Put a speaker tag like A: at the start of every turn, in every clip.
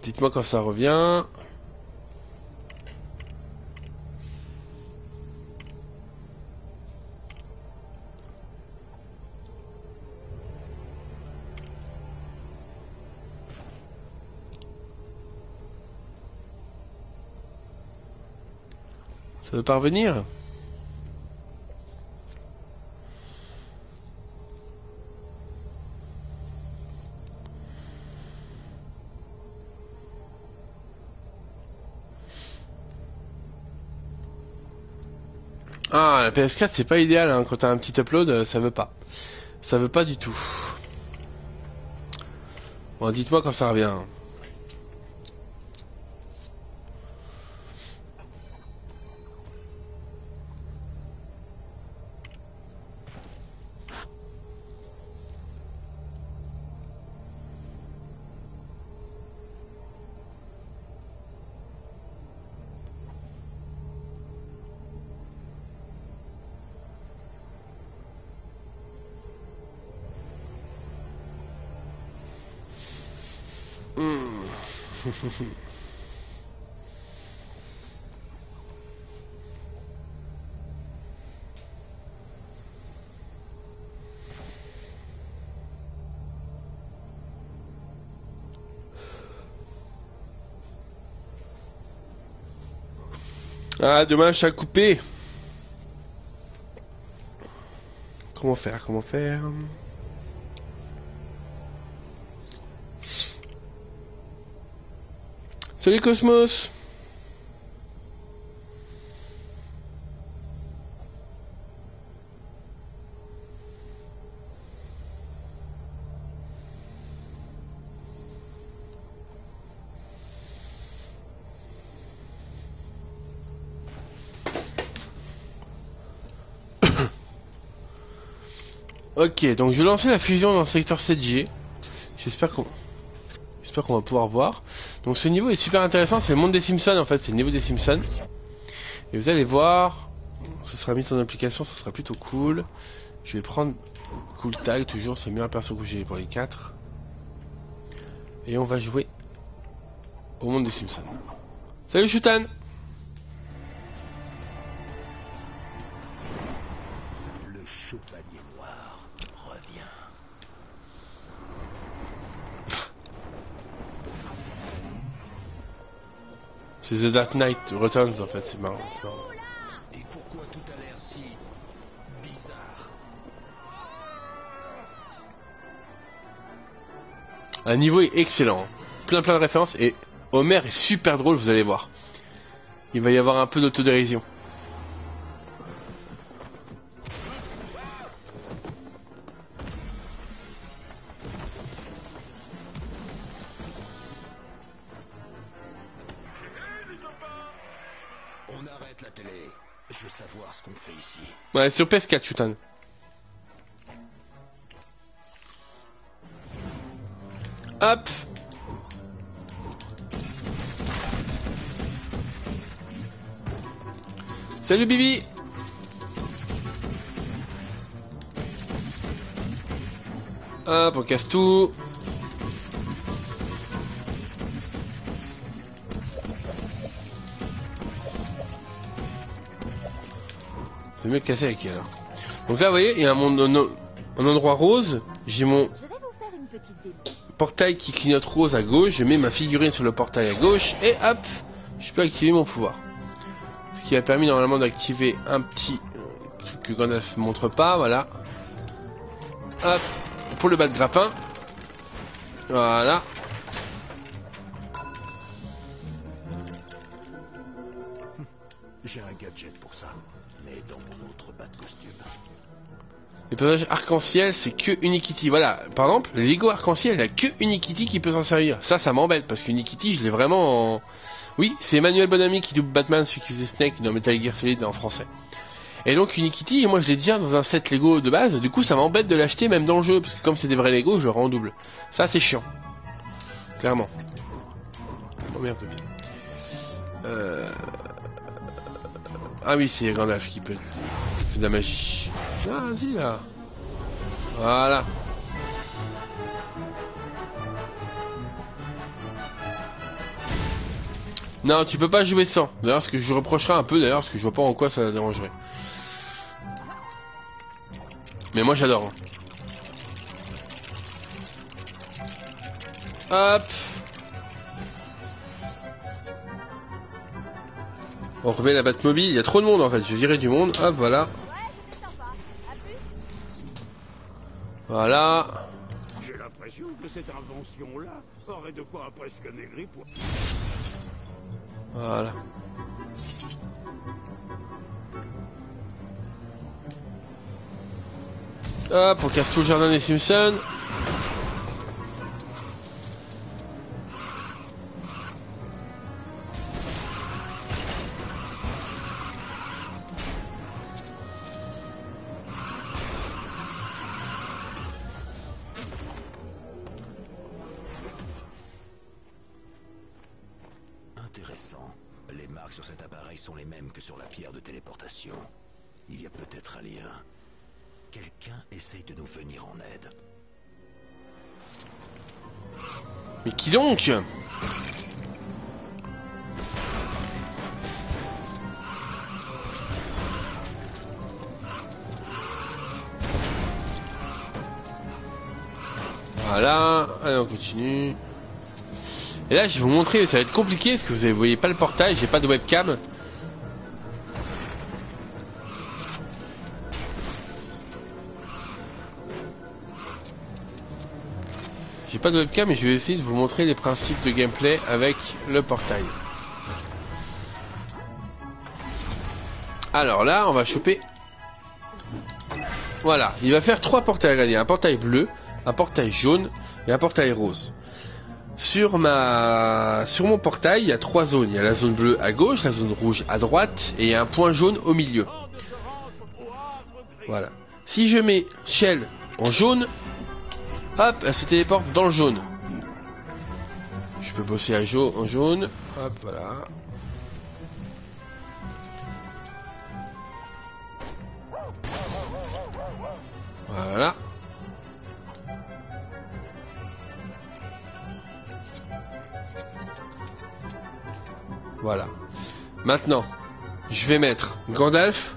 A: Dites-moi quand ça revient. Ça veut pas revenir? Ah, la PS4 c'est pas idéal hein. Quand t'as un petit upload, ça veut pas. Ça veut pas du tout. Bon, dites-moi quand ça revient. Ah, dommage, ça a coupé. Comment faire? Comment faire? Salut Cosmos. Ok, donc je vais lancer la fusion dans le secteur 7G. J'espère qu'on va pouvoir voir. Donc ce niveau est super intéressant, c'est le monde des Simpsons en fait, c'est le niveau des Simpsons. Et vous allez voir, ce sera mis en application, ce sera plutôt cool. Je vais prendre Cool Tag, toujours, c'est le meilleur perso que j'ai pour les 4. Et on va jouer au monde des Simpsons. Salut Shutan.
B: Le chevalier noir revient.
A: C'est The Dark Knight Returns en fait, c'est marrant, c'est marrant.
B: Et pourquoi tout a l'air si bizarre?
A: Un niveau est excellent, plein de références et Homer est super drôle, vous allez voir. Il va y avoir un peu d'autodérision.
B: On arrête la télé. Je veux savoir ce qu'on fait ici.
A: Ouais, sur PS4, Chutan. Hop. Salut Bibi. Hop, on casse tout. C'est mieux de casser avec elle. Donc là, vous voyez, il y a un endroit rose. J'ai mon portail qui clignote rose à gauche. Je mets ma figurine sur le portail à gauche. Et hop, je peux activer mon pouvoir. Ce qui a permis normalement d'activer un petit truc que Gandalf ne montre pas. Voilà. Hop, pour le bas de grappin. Voilà.
B: J'ai un gadget pour ça, mais dans mon autre bas de costume.
A: Les personnages arc-en-ciel, c'est que Unikitty. Voilà, par exemple, le Lego arc-en-ciel, il n'y a que Unikitty qui peut s'en servir. Ça m'embête, parce qu'Unikitty, je l'ai vraiment en... Oui, c'est Emmanuel Bonamy qui double Batman, celui qui faisait Snake dans Metal Gear Solid en français. Et donc Unikitty, moi je l'ai déjà dans un set Lego de base, du coup ça m'embête de l'acheter même dans le jeu, parce que comme c'est des vrais Lego, je le rends en double. Ça c'est chiant. Clairement. Oh merde, bien. Ah oui, c'est Gandalf qui peut faire de la magie. Ah, vas-y là. Voilà. Non, tu peux pas jouer sans. D'ailleurs, ce que je reprocherai un peu, d'ailleurs, parce que je vois pas en quoi ça dérangerait. Mais moi, j'adore. Hop. On remet la Batmobile. Il y a trop de monde en fait. Je virais du monde. Hop, voilà. Voilà.
B: J'ai l'impression que cette invention-là aurait de quoi presque maigrir pour...
A: Voilà. Hop, on casse tout le jardin des Simpsons.
B: Intéressant. Les marques sur cet appareil sont les mêmes que sur la pierre de téléportation. Il y a peut-être un lien. Quelqu'un essaye de nous venir en aide.
A: Mais qui donc? Voilà, allez on continue. Et là je vais vous montrer, ça va être compliqué parce que vous voyez pas le portail, j'ai pas de webcam. J'ai pas de webcam mais je vais essayer de vous montrer les principes de gameplay avec le portail. Alors là on va choper. Voilà, il va faire 3 portails, regardez, un portail bleu, un portail jaune et un portail rose. Sur mon portail, il y a 3 zones. Il y a la zone bleue à gauche, la zone rouge à droite et il y a un point jaune au milieu. Voilà. Si je mets Shell en jaune, hop, elle se téléporte dans le jaune. Je peux bosser en jaune. Hop, voilà. Voilà. Voilà. Maintenant, je vais mettre Gandalf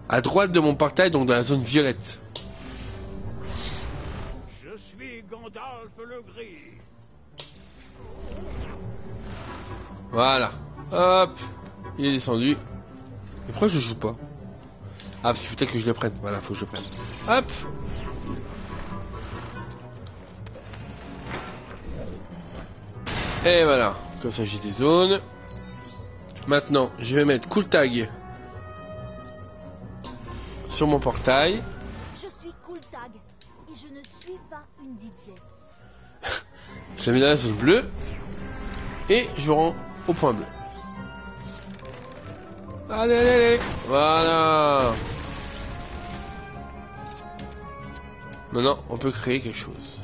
A: à droite de mon portail, donc dans la zone violette.
B: Je suis Gandalf le Gris.
A: Voilà. Hop. Il est descendu. Et pourquoi je joue pas? Ah, parce qu'il faut peut-être que je le prenne. Voilà, faut que je le prenne. Hop. Et voilà. Comme ça, j'ai des zones. Maintenant, je vais mettre Cool Tag sur mon portail.
C: Je suis Cool Tag et je ne suis pas une DJ.
A: Je la mets dans la zone bleue. Et je me rends au point bleu. Allez, allez, allez. Voilà. Maintenant, on peut créer quelque chose.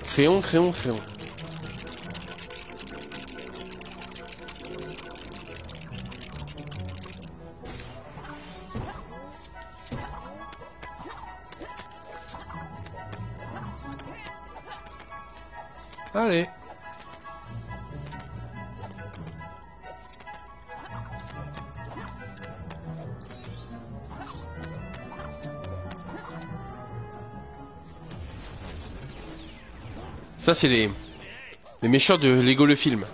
A: Créons, créons, créons. Allez. Ça c'est les méchants de Lego le film.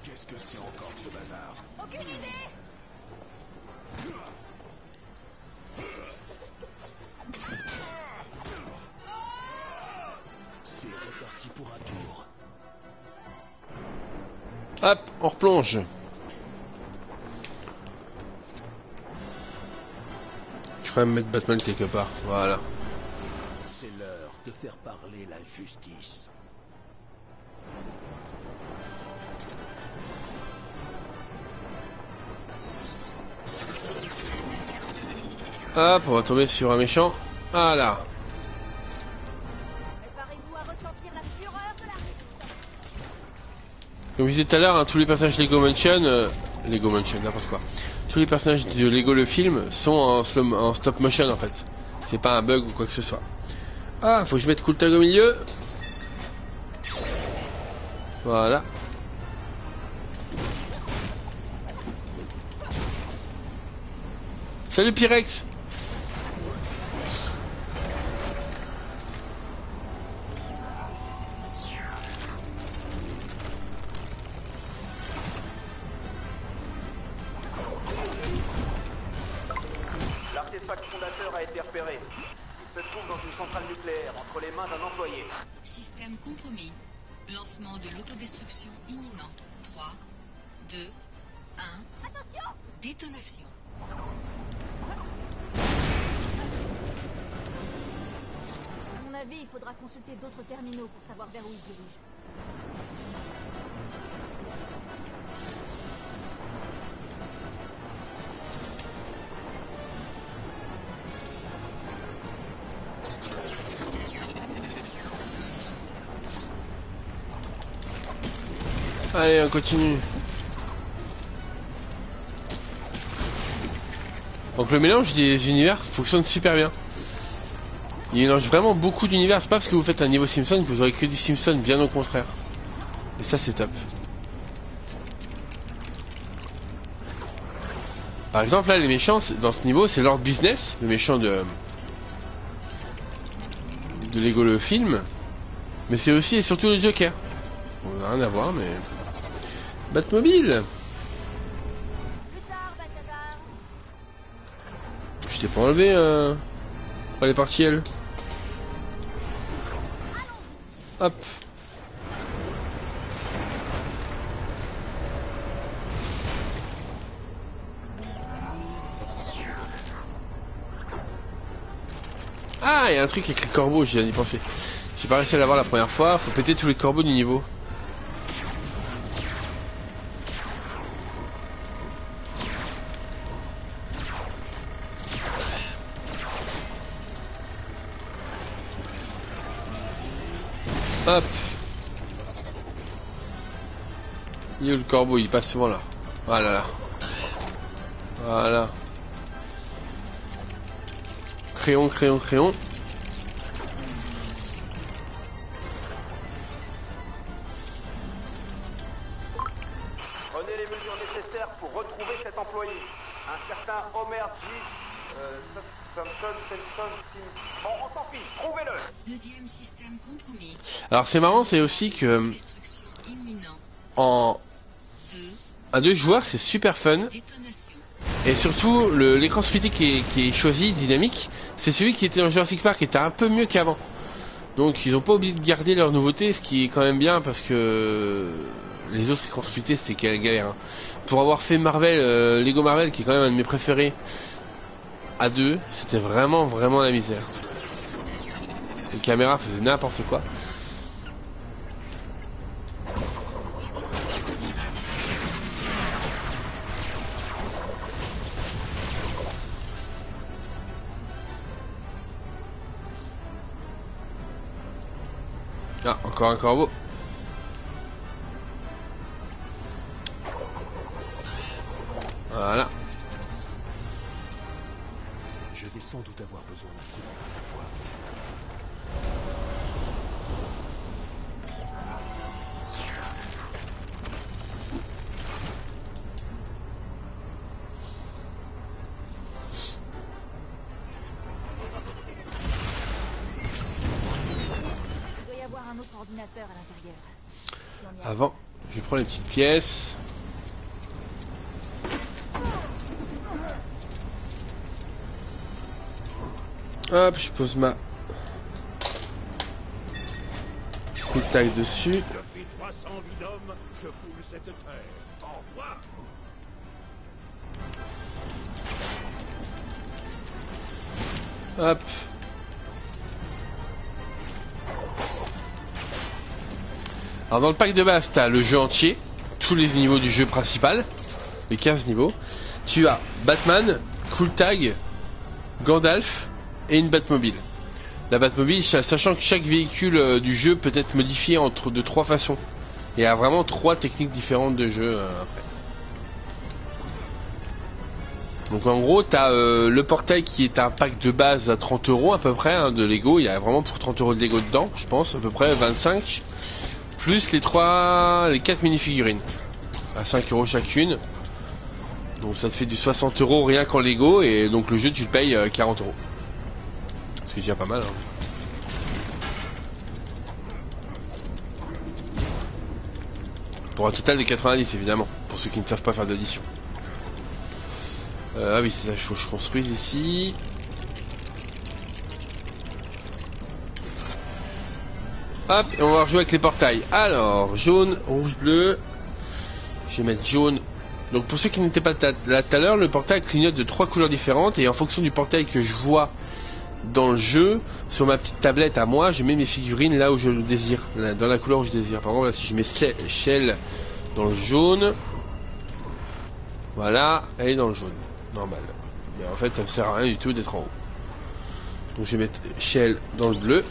B: Qu'est-ce que c'est encore que ce bazar?
C: Aucune idée.
A: Hop, on replonge. Je vais même mettre Batman quelque part. Voilà.
B: C'est l'heure de faire parler la justice.
A: Hop, on va tomber sur un méchant. Voilà.
C: Préparez-vous à ressentir la fureur de la résistance.
A: Comme je disais tout à l'heure, hein, tous les personnages Lego Mansion, n'importe quoi. Tous les personnages de Lego le film sont en stop motion en fait. C'est pas un bug ou quoi que ce soit. Ah, faut que je mette Cool Tag au milieu. Voilà. Salut Pyrex.
D: L'artefact fondateur a été repéré. Il se trouve dans une centrale nucléaire, entre les mains d'un employé.
E: Système compromis. Lancement de l'autodestruction imminent. 3, 2, 1.
C: Attention!
E: Détonation.
C: À mon avis, il faudra consulter d'autres terminaux pour savoir vers où ils dirigent.
A: Allez, on continue. Donc le mélange des univers fonctionne super bien. Il mélange vraiment beaucoup d'univers. C'est pas parce que vous faites un niveau Simpson que vous aurez que du Simpson, bien au contraire. Et ça c'est top. Par exemple là les méchants dans ce niveau c'est Lord Business, le méchant de Lego le film. Mais c'est aussi et surtout le Joker. On n'a rien à voir mais... Batmobile.
C: Plus tard, Balthazar.
A: Je t'ai pas enlevé elle est partie elle. Hop. Ah, il y a un truc avec les corbeaux, j'y viens d'y penser. J'ai pas réussi à l'avoir la première fois, faut péter tous les corbeaux du niveau. Hop. Il est où le corbeau? Il passe souvent là. Voilà là. Voilà. Crayon, crayon, crayon.
D: Prenez les mesures nécessaires pour retrouver cet employé. Un certain Homer G. Simpson. Bon, on s'en fiche, trouvez-le.
E: Deuxième système compromis.
A: Alors c'est marrant, c'est aussi que
E: Destruction imminent.
A: en
E: 2.
A: à 2 joueurs c'est super fun.
E: Détonation.
A: Et surtout l'écran splitté qui est choisi, dynamique, c'est celui qui était dans Jurassic Park, qui était un peu mieux qu'avant. Donc ils n'ont pas oublié de garder leur nouveauté, ce qui est quand même bien parce que les autres écrans splittés c'était galère. Hein. Pour avoir fait Marvel, Lego Marvel qui est quand même un de mes préférés, à 2, c'était vraiment la misère. Les caméras faisaient n'importe quoi. Ah, encore un corbeau. Voilà.
B: Je vais sans doute avoir besoin d'un coup de main cette fois.
C: Il doit y avoir un autre ordinateur à l'intérieur. Si on y arrive.
A: Avant, je prends les petites pièces. Hop, je pose ma coup de taille dessus.
F: Depuis 300 vies d'hommes, Je foule cette terre. Au revoir.
A: Hop. Alors dans le pack de base, tu as le jeu entier, tous les niveaux du jeu principal, les 15 niveaux. Tu as Batman, Cool Tag, Gandalf et une Batmobile. La Batmobile, sachant que chaque véhicule du jeu peut être modifié de 3 façons. Il y a vraiment 3 techniques différentes de jeu après. Donc en gros, tu as le portail qui est un pack de base à 30 € à peu près hein, de Lego. Il y a vraiment pour 30 € de Lego dedans, je pense, à peu près 25. Plus les 4 minifigurines à 5 € chacune. Donc ça te fait du 60 € rien qu'en Lego. Et donc le jeu tu le payes 40 €. Ce qui est déjà pas mal hein. Pour un total de 90 évidemment. Pour ceux qui ne savent pas faire d'addition. Ah oui c'est ça, il faut que je construise ici. Hop, et on va rejouer avec les portails. Alors, jaune, rouge, bleu. Je vais mettre jaune. Donc pour ceux qui n'étaient pas là tout à l'heure, le portail clignote de 3 couleurs différentes. Et en fonction du portail que je vois dans le jeu, sur ma petite tablette à moi, je mets mes figurines là où je le désire. Dans la couleur où je désire. Par exemple, là, si je mets Shell dans le jaune. Voilà, elle est dans le jaune. Normal. Mais en fait, ça ne me sert à rien du tout d'être en haut. Donc je vais mettre Shell dans le bleu.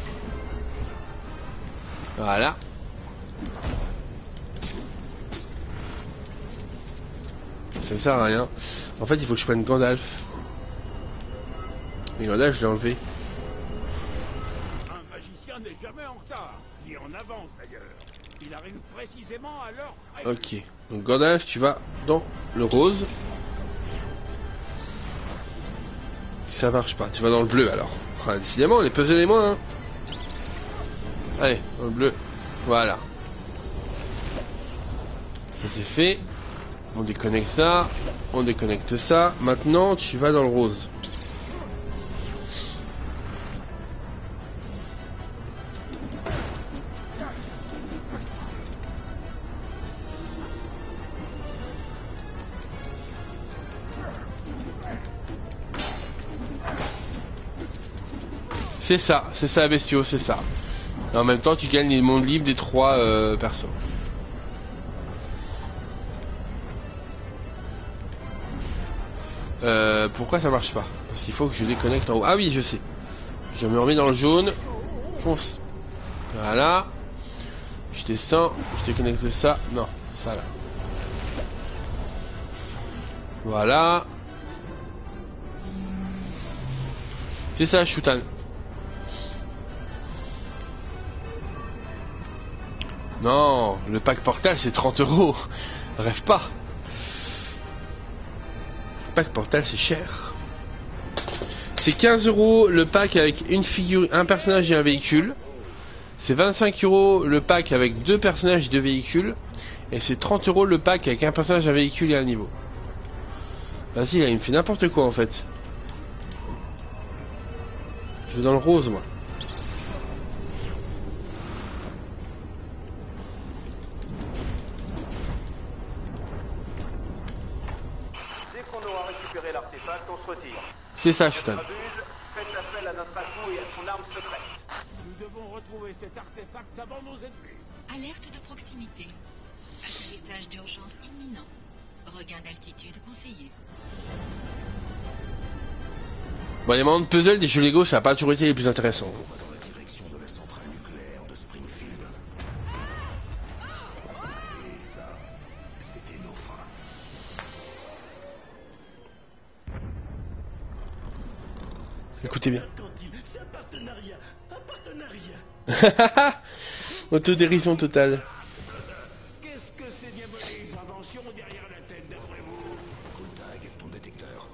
A: Voilà. Ça ne sert à rien. En fait, il faut que je prenne Gandalf. Mais Gandalf, je l'ai enlevé.
F: Un magicien n'est jamais en retard, ni en avance d'ailleurs. Il arrive précisément à l'heure.
A: Ok. Donc Gandalf, tu vas dans le rose. Ça marche pas. Tu vas dans le bleu alors. Ah, décidément, les puzzles et moi. Hein. Allez, dans le bleu. Voilà. Ça c'est fait. On déconnecte ça. On déconnecte ça. Maintenant, tu vas dans le rose. C'est ça bestiaux, c'est ça. Et en même temps, tu gagnes les mondes libres des 3 persos. Pourquoi ça marche pas? Parce qu'il faut que je déconnecte en haut. Ah oui, je sais. Je me remets dans le jaune. Fonce. Voilà. Je descends. Je déconnecte ça. Non, ça là. Voilà. C'est ça, Shoutan. Non, le pack portal c'est 30 €. Rêve pas. Le pack portal c'est cher. C'est 15 € le pack avec une figure, un personnage et un véhicule. C'est 25 € le pack avec 2 personnages et 2 véhicules. Et c'est 30 € le pack avec un personnage, un véhicule et un niveau. Vas-y là, il me fait n'importe quoi en fait. Je vais dans le rose moi.
D: Dès qu'on aura récupéré l'artefact, on se retire.
A: C'est ça, Shoutan.
D: Abuse, faites appel à notre atout et à son arme secrète.
F: Nous devons retrouver cet artefact avant nos ennemis.
E: Alerte de proximité. Atterrissage d'urgence imminent. Regain d'altitude conseillé.
A: Bon, les moments de puzzle des jeux Lego, ça n'a pas toujours été les plus intéressants.
B: On va dans la direction de la centrale nucléaire de Springfield. Et ça, c'était nos fins.
A: Écoutez bien.
F: C'est un partenariat. Un partenariat.
A: Autodérision totale.
F: Qu'est-ce que ces diaboliques inventions derrière la tête d'après vous?
B: Cooltag, ton détecteur.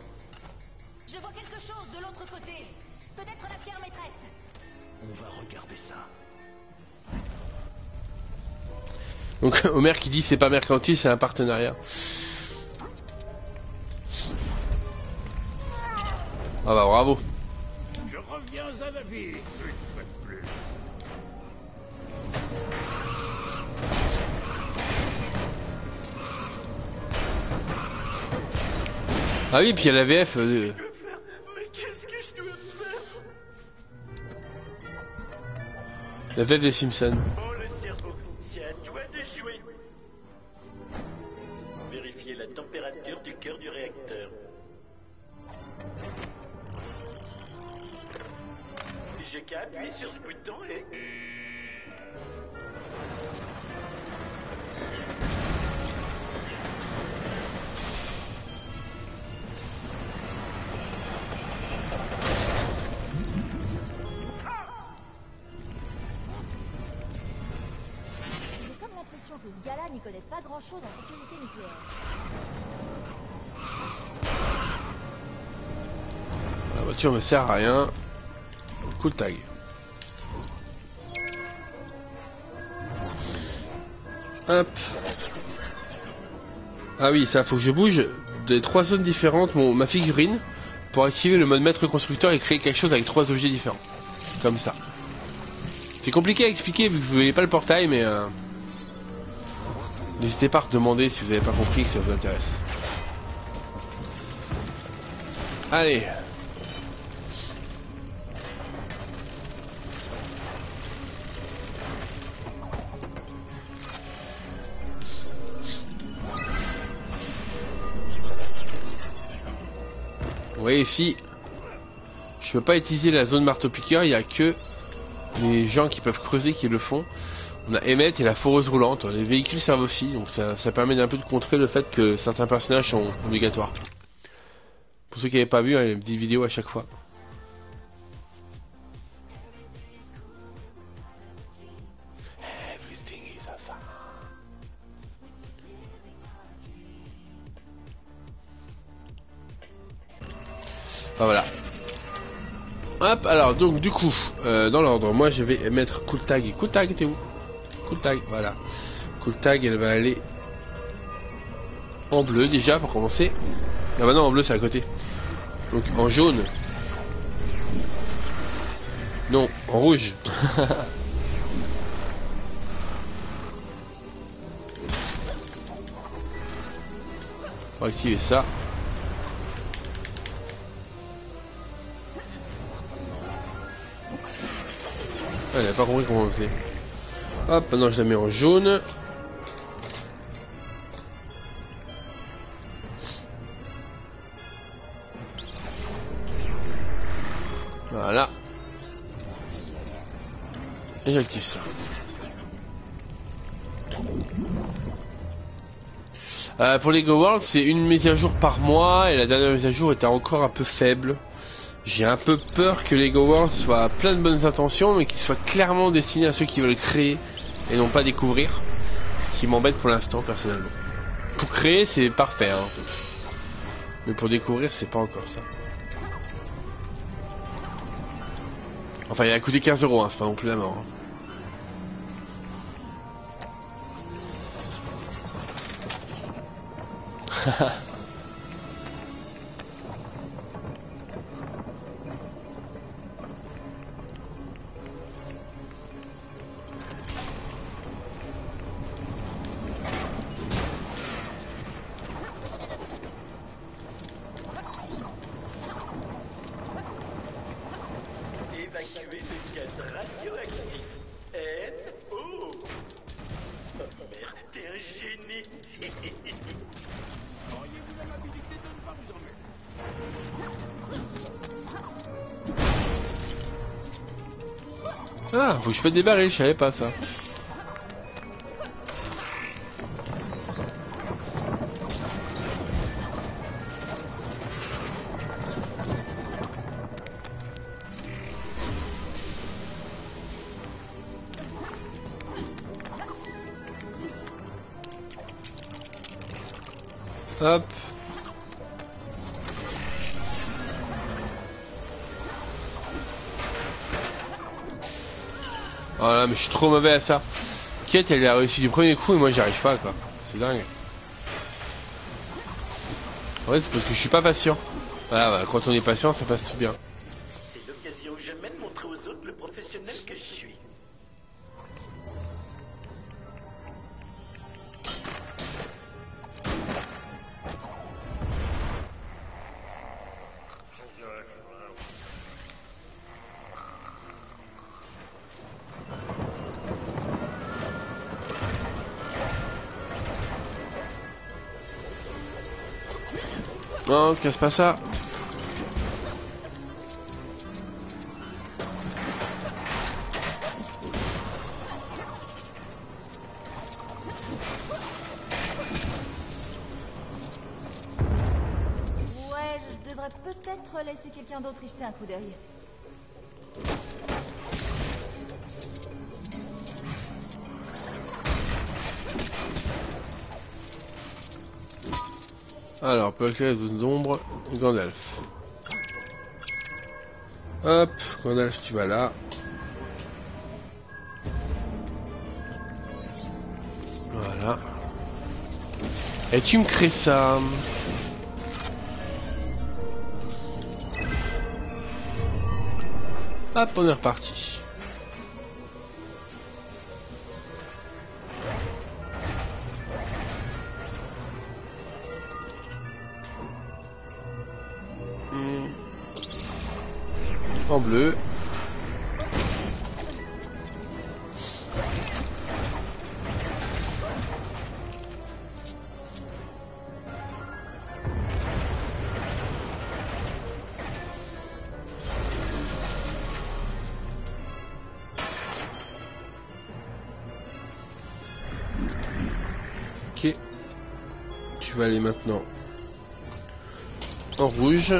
C: Je vois quelque chose de l'autre côté. Peut-être la pierre maîtresse.
B: On va regarder ça.
A: Donc Homer qui dit c'est pas mercantile, c'est un partenariat. Ah bah bravo.
F: Je reviens à la vie, une fois de plus.
A: Ah oui, puis il y a la VF.
G: Mais qu'est-ce que je dois faire?
A: La VF des Simpsons.
G: Oh, le cerveau, c'est à toi de jouer. Vérifiez la température du cœur du réacteur. J'ai qu'à appuyer sur ce bouton et...
C: J'ai comme l'impression que ce gars-là n'y connaît pas grand-chose en sécurité nucléaire.
A: La voiture me sert à rien. Cool tag. Hop. Ah oui, ça faut que je bouge des 3 zones différentes ma figurine pour activer le mode maître constructeur et créer quelque chose avec 3 objets différents. Comme ça. C'est compliqué à expliquer vu que vous voyez pas le portail, mais n'hésitez pas à redemander si vous n'avez pas compris, que ça vous intéresse. Allez. Vous voyez ici, je peux pas utiliser la zone marteau-piqueur, il n'y a que les gens qui peuvent creuser qui le font. On a Emmett et la foreuse roulante, les véhicules servent aussi, donc ça permet d'un peu de contrer le fait que certains personnages sont obligatoires. Pour ceux qui n'avaient pas vu, hein, il y a une petite vidéo à chaque fois. Everything is awesome. Ah, voilà. Hop, alors donc du coup, dans l'ordre, moi je vais mettre Cool Tag. Cool Tag, t'es où? Cool Tag, voilà. Cool Tag, elle va aller en bleu déjà pour commencer. Ah bah non, en bleu c'est à côté. Donc en jaune. Non, en rouge. On va activer ça. Ah, il n'a pas compris comment on faisait. Hop, maintenant je la mets en jaune. Voilà. Et j'active ça. Pour les Go World, c'est une mise à jour par mois et la dernière mise à jour était encore un peu faible. J'ai un peu peur que les Go World soient plein de bonnes intentions, mais qu'ils soient clairement destinés à ceux qui veulent créer et non pas découvrir. Ce qui m'embête pour l'instant, personnellement. Pour créer, c'est parfait, hein. Mais pour découvrir, c'est pas encore ça. Enfin, il a coûté 15 €, hein, c'est pas non plus la mort. Hein.
G: Évacuer le gaz radioactif. Oh. Oh merde, t'es un génie.
F: Auriez-vous l'amabilité de ne pas vous ennuyer?
A: Ah, faut que je fasse des barils, je savais pas ça. Hop. Voilà, mais je suis trop mauvais à ça. Kate, elle a réussi du premier coup et moi j'y arrive pas, quoi. C'est dingue. Ouais, c'est parce que je suis pas patient. Voilà, quand on est patient, ça passe tout bien.
G: C'est l'occasion jamais de montrer aux autres le professionnel que je suis.
A: Non, casse pas ça.
C: Ouais, je devrais peut-être laisser quelqu'un d'autre y jeter un coup d'œil.
A: Alors, peut éclairer les zones d'ombre, Gandalf. Hop, Gandalf, tu vas là. Voilà. Et tu me crées ça. Hop, on est reparti. En bleu. Ok. Tu vas aller maintenant en rouge.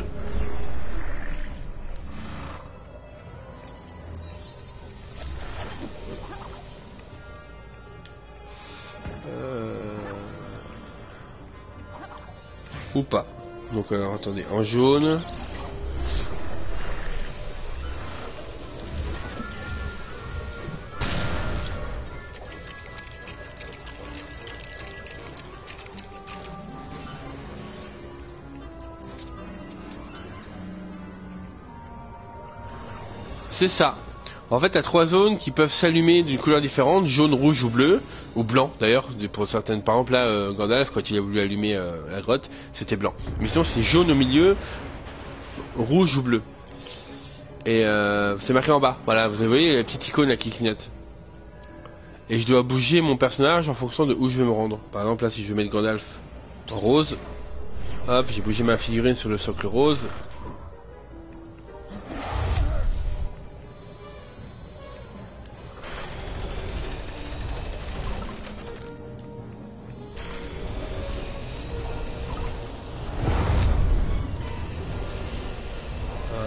A: Ou pas. Donc alors attendez, en jaune. C'est ça. En fait, t'as 3 zones qui peuvent s'allumer d'une couleur différente, jaune, rouge ou bleu, ou blanc d'ailleurs, pour certaines. Par exemple là, Gandalf, quand il a voulu allumer la grotte, c'était blanc. Mais sinon c'est jaune au milieu, rouge ou bleu. Et c'est marqué en bas, voilà, vous voyez la petite icône là qui clignote. Et je dois bouger mon personnage en fonction de où je vais me rendre. Par exemple là, si je veux mettre Gandalf en rose, hop, j'ai bougé ma figurine sur le socle rose.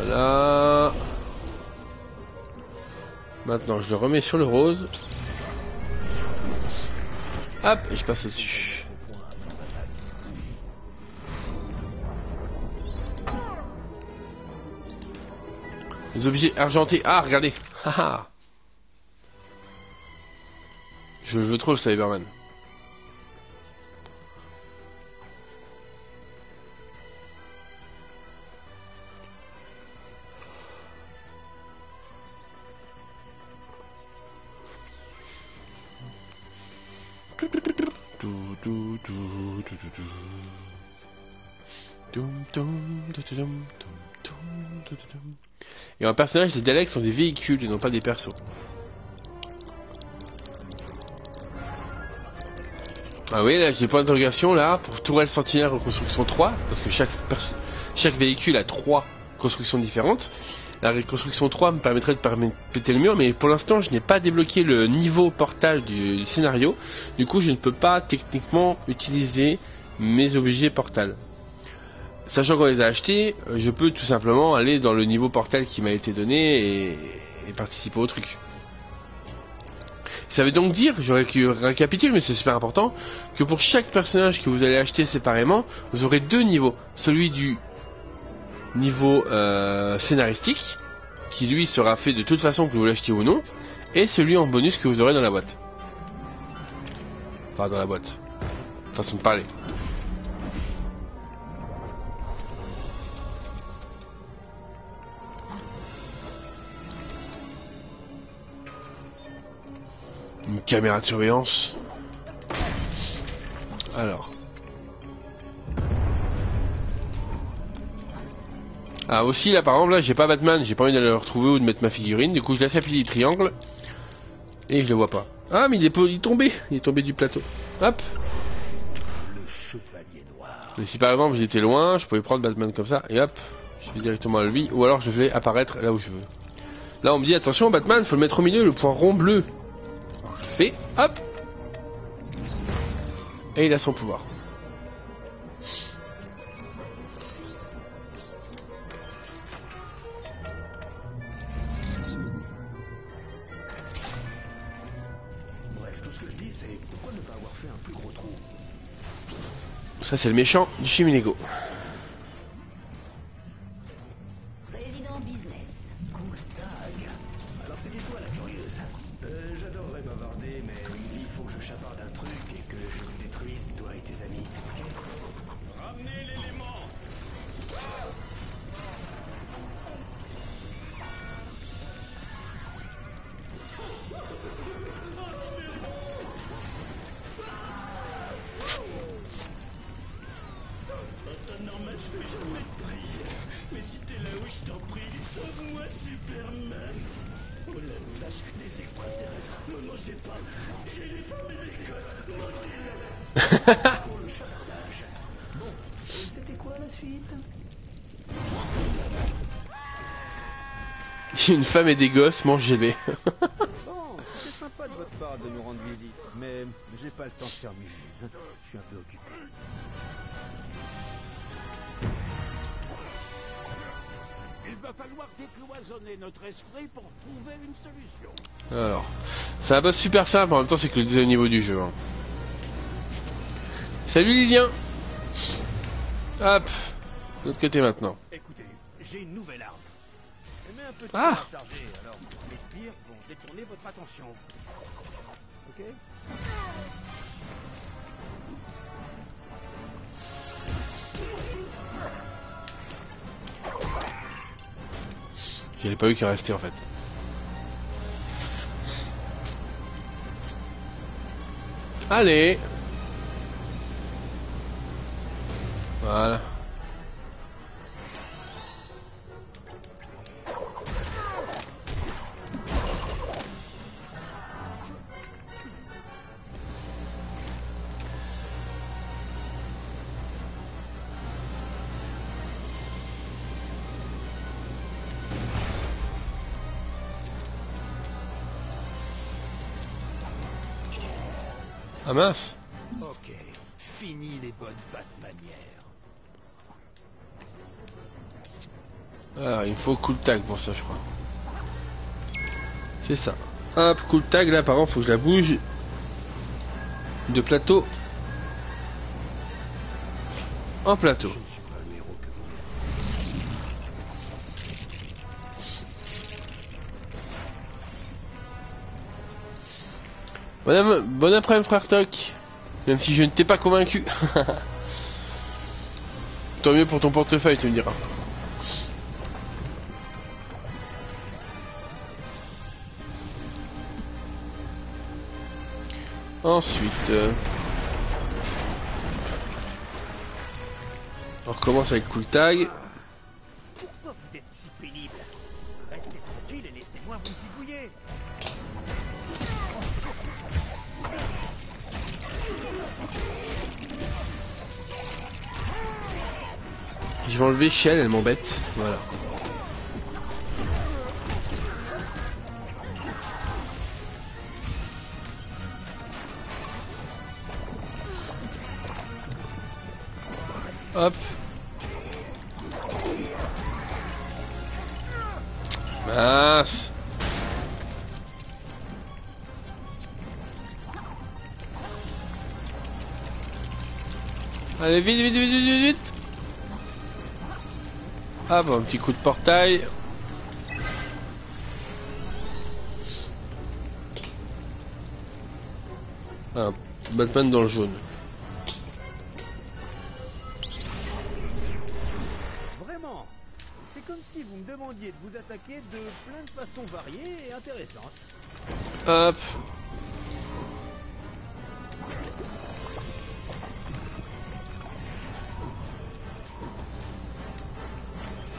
A: Voilà. Maintenant, je le remets sur le rose. Hop, et je passe au-dessus. Les objets argentés. Ah, regardez. Haha. Je veux trop le Cyberman. Et en personnage, les Daleks sont des véhicules et non pas des persos. Ah oui, là j'ai des points d'interrogation là pour Tourelle Sentinelle reconstruction 3 parce que chaque véhicule a 3 constructions différentes. La reconstruction 3 me permettrait de péter le mur, mais pour l'instant je n'ai pas débloqué le niveau portal du scénario. Du coup je ne peux pas techniquement utiliser mes objets portal. Sachant qu'on les a achetés, je peux tout simplement aller dans le niveau portal qui m'a été donné et participer au truc. Ça veut donc dire, j'aurais que récapitule, mais c'est super important, que pour chaque personnage que vous allez acheter séparément, vous aurez 2 niveaux. Celui du niveau scénaristique, qui lui sera fait de toute façon que vous l'achetiez ou non, et celui en bonus que vous aurez dans la boîte. Enfin, dans la boîte. Façon de parler. Une caméra de surveillance. Alors. Ah aussi là par exemple là j'ai pas Batman, j'ai pas envie d'aller le retrouver ou de mettre ma figurine, du coup je laisse appuyer le triangle et je le vois pas. Ah mais il est tombé du plateau. Hop.
B: Le chevalier noir.
A: Et si par exemple j'étais loin, je pouvais prendre Batman comme ça, et hop, je vais directement à lui, ou alors je vais apparaître là où je veux. Là on me dit attention Batman, faut le mettre au milieu, le point rond bleu. Alors je le fais, hop. Et il a son pouvoir.
B: Bref, tout ce que je dis, c'est pourquoi ne pas avoir fait un plus gros trou?
A: Ça c'est le méchant du film Lego.
C: Président business.
B: Cool tag. Alors c'était toi la curieuse. J'adorerais bavarder, mais il faut que je chaparde un truc et que je vous détruise, toi et tes amis. Ok?
F: Ramenez l'élément.
G: Normal, je vais jamais te prier. Mais si t'es là où je t'en prie, sauve-moi, Superman. Oh la vache, des extraterrestres, ne mangez pas. J'ai les femmes et les gosses, mangez-les.
B: Pour le chapardage. Bon, et c'était quoi la suite?
A: J'ai une femme et des gosses, mangez-les.
H: Bon, c'était sympa de votre part de nous rendre visite, mais j'ai pas le temps de faire mes mises. Je suis un peu occupé.
F: Il va falloir décloisonner notre esprit pour trouver une solution.
A: Alors, c'est un boss super simple, en même temps c'est que le deuxième niveau du jeu. Hein. Salut Lilien. Hop, de l'autre côté maintenant.
H: Écoutez, j'ai une nouvelle arme. Elle met un peu de temps
A: Ah.
H: à charger, alors les sbires vont détourner votre attention. Ok?
A: J'avais pas eu qu'à rester en fait. Allez. Voilà. Ah mince.
B: Ok, fini les bonnes Batmanières.
A: Alors il me faut cool tag pour ça je crois. C'est ça. Hop, cool tag là par contre faut que je la bouge de plateau en plateau.
B: Je ne suis pas le héros que vous
A: Bon après-midi frère Toc. Même si je ne t'ai pas convaincu. Tant mieux pour ton portefeuille tu me diras. Ensuite on recommence avec cool tag.
H: Pourquoi vous êtes si pénible? Restez tranquille et laissez-moi vous zigouiller.
A: Je vais enlever Shell, elle m'embête. Voilà. Hop. Mince. Allez, vite, vite, vite, vite, vite. Ah bon, un petit coup de portail. Ah, Batman dans le jaune.
H: Vraiment, c'est comme si vous me demandiez de vous attaquer de plein de façons variées et intéressantes.
A: Hop.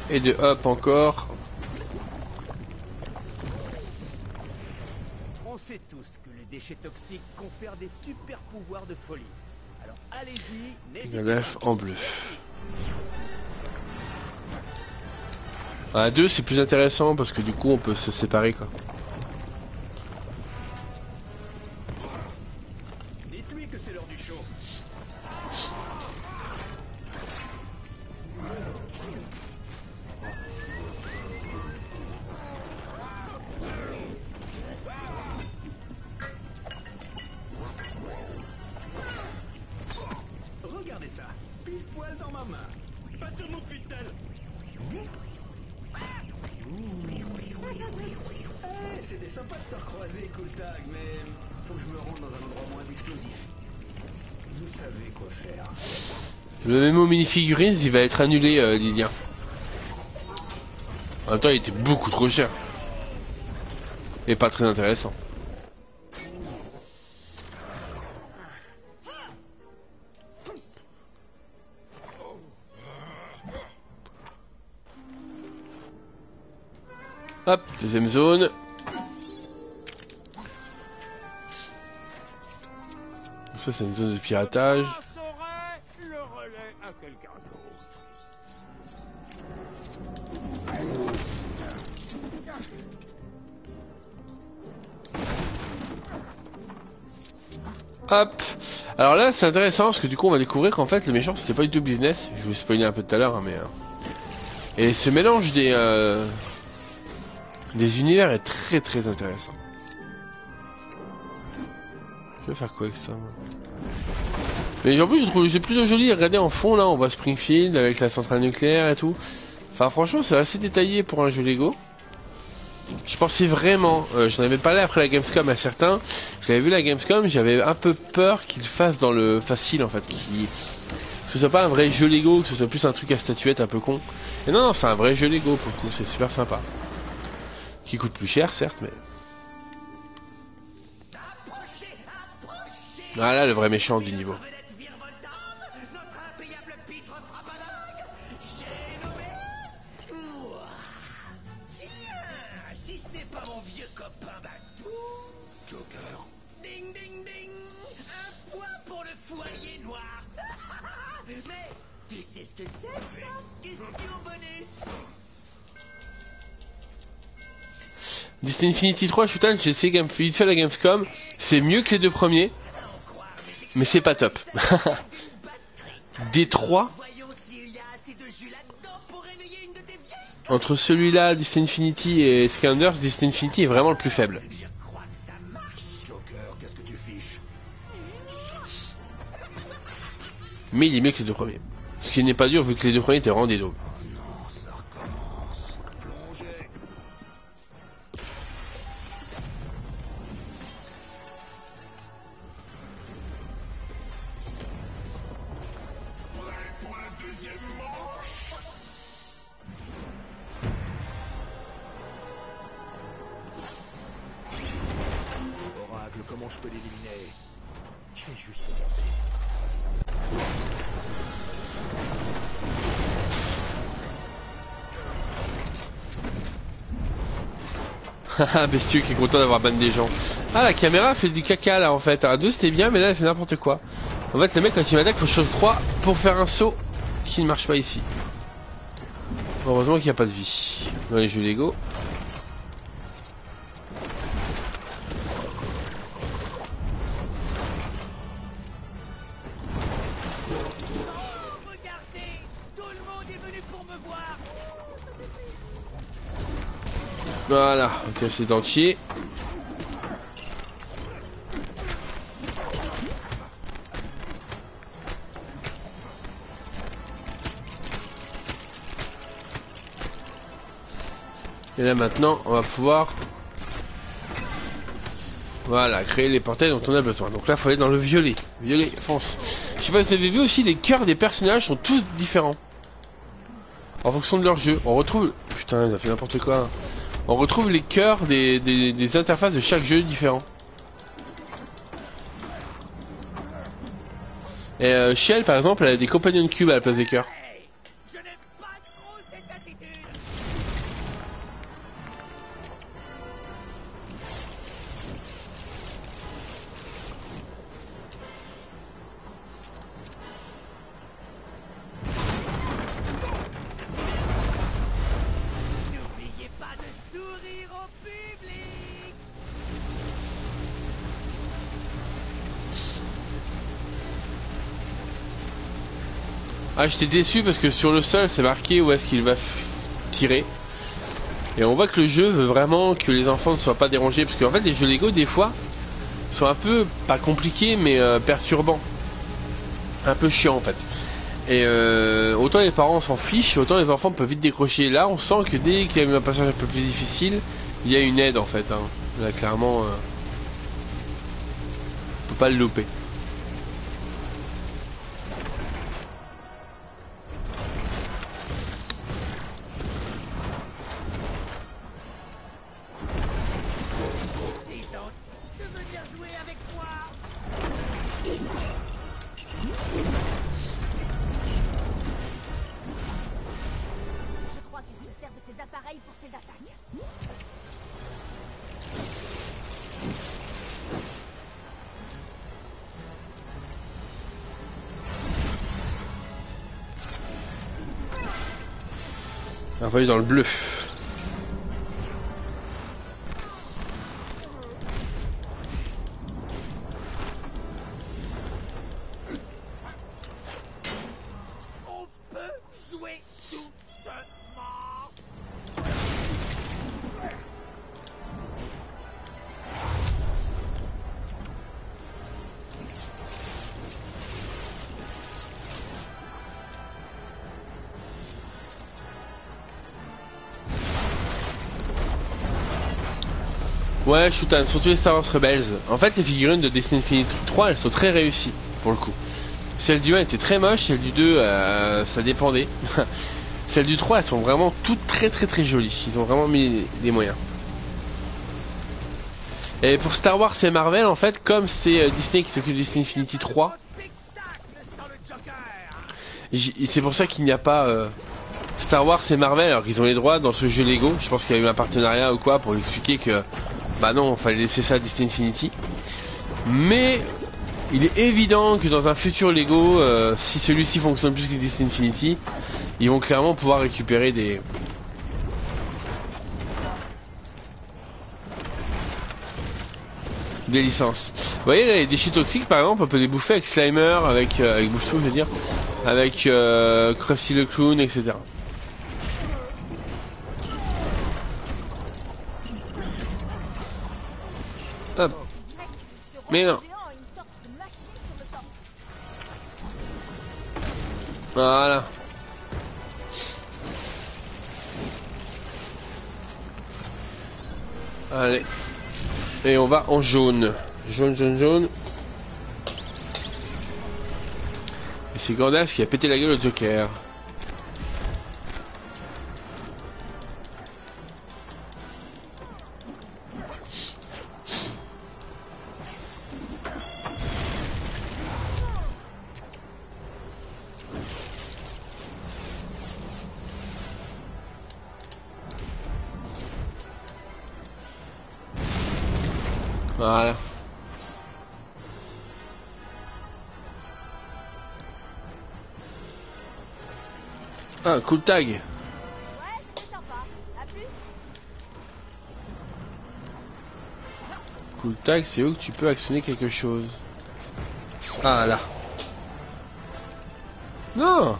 A: Et de hop encore.
H: On sait tous que les déchets toxiques confèrent des super pouvoirs de folie. Alors allez-y, n'hésitez
A: Il y en a en bleu. À deux, c'est plus intéressant parce que du coup, on peut se séparer quoi.
H: dites-lui que c'est l'heure du show. Regardez ça, pile poil dans ma main. Pas sur mon futel. C'était sympa de se recroiser, cool tag, mais faut que je me rende dans un endroit moins explosif. Vous savez quoi faire.
A: Le mémo mini-figurines, il va être annulé, Lydien. En même temps, il était beaucoup trop cher. Et pas très intéressant. Hop, deuxième zone. Ça, c'est une zone de piratage.
F: Je passerai le relais à quelqu'un d'autre.
A: Hop. Alors là, c'est intéressant parce que du coup, on va découvrir qu'en fait, le méchant, c'était pas du tout business. Je vous spoiler un peu tout à l'heure, hein, mais... Et ce mélange des univers est très très intéressant. Je vais faire quoi avec ça, moi? Mais en plus, je trouve que c'est plutôt joli. Regardez en fond, là, on voit Springfield avec la centrale nucléaire et tout. Enfin, franchement, c'est assez détaillé pour un jeu Lego. Je pensais vraiment, j'en avais parlé après la Gamescom à certains. Je l'avais vu la Gamescom, j'avais un peu peur qu'il fasse dans le facile en fait, que ce soit pas un vrai jeu Lego, que ce soit plus un truc à statuette un peu con. Et non, non, c'est un vrai jeu Lego pour le coup, c'est super sympa. Qui coûte plus cher, certes, mais. Voilà le vrai méchant du niveau. Disney Infinity 3, Shootan, j'ai essayé vite fait la Gamescom, c'est mieux que les deux premiers, mais c'est pas top. Des trois, entre celui-là, Disney Infinity et Skylanders, Disney Infinity est vraiment le plus faible. Mais il est mieux que les deux premiers. Ce qui n'est pas dur vu que les deux premiers étaient vraiment des daubes.
B: Oracle, comment je peux l'éliminer? Je vais juste danser.
A: Haha, Bestieux qui est content d'avoir ban des gens. Ah, la caméra fait du caca là en fait. À deux c'était bien, mais là elle fait n'importe quoi. En fait, le mec quand il m'attaque, faut que je crois pour faire un saut qui ne marche pas ici. Heureusement qu'il n'y a pas de vie dans les jeux Lego. Voilà, ok, c'est entier. Et là maintenant, on va pouvoir, voilà, créer les portails dont on a besoin. Donc là, il faut aller dans le violet. Violet, fonce. Je sais pas si vous avez vu aussi, les cœurs des personnages sont tous différents. En fonction de leur jeu. On retrouve... Putain, il a fait n'importe quoi. On retrouve les cœurs des interfaces de chaque jeu différents. Et Shell, par exemple, elle a des companion cubes à la place des cœurs. Ah, j'étais déçu parce que sur le sol c'est marqué où est-ce qu'il va tirer. Et on voit que le jeu veut vraiment que les enfants ne soient pas dérangés. Parce qu'en fait les jeux Lego des fois sont un peu, pas compliqués mais perturbants. Un peu chiants en fait. Et autant les parents s'en fichent, autant les enfants peuvent vite décrocher. Là on sent que dès qu'il y a eu un passage un peu plus difficile, il y a une aide en fait. Hein. Là clairement, on peut pas le louper.
C: Je crois qu'il se sert de ses appareils pour ses attaques.
A: On va aller dans le bleu.
F: On peut jouer doucement.
A: Ouais, Shutan, surtout les Star Wars Rebels. En fait, les figurines de Destiny Infinite 3, elles sont très réussies, pour le coup. Celle du 1 était très moche, celle du 2, ça dépendait. Celles du 3, elles sont vraiment toutes très jolies. Ils ont vraiment mis des moyens. Et pour Star Wars et Marvel, en fait, comme c'est Disney qui s'occupe de Destiny Infinity 3, c'est pour ça qu'il n'y a pas Star Wars et Marvel, alors qu'ils ont les droits dans ce jeu Lego. Je pense qu'il y a eu un partenariat ou quoi pour expliquer que bah non, il fallait laisser ça à Destiny Infinity. Mais il est évident que dans un futur Lego, si celui-ci fonctionne plus que Destiny Infinity, ils vont clairement pouvoir récupérer des licences. Vous voyez les déchets toxiques par exemple, on peut les bouffer avec Slimer, avec Bouffetou je veux dire, avec Krusty le Clown, etc. Hop. Mais non. Voilà. Allez. Et on va en jaune. Jaune. Et c'est Gandalf qui a pété la gueule au Joker. Voilà. Ah, cool tag.
C: Ouais, c'était sympa. À plus.
A: Cool tag, c'est où que tu peux actionner quelque chose. Ah là. Non.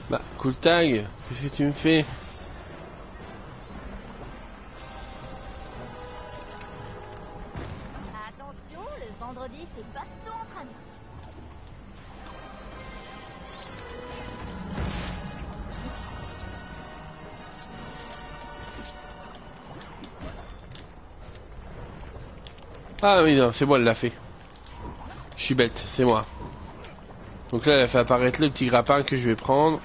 A: Bah, cool tag, qu'est-ce que tu me fais?
C: Attention, le vendredi, c'est baston entre amis.
A: Ah oui, non, c'est moi, elle l'a fait. Je suis bête, c'est moi. Donc là, elle a fait apparaître le petit grappin que je vais prendre.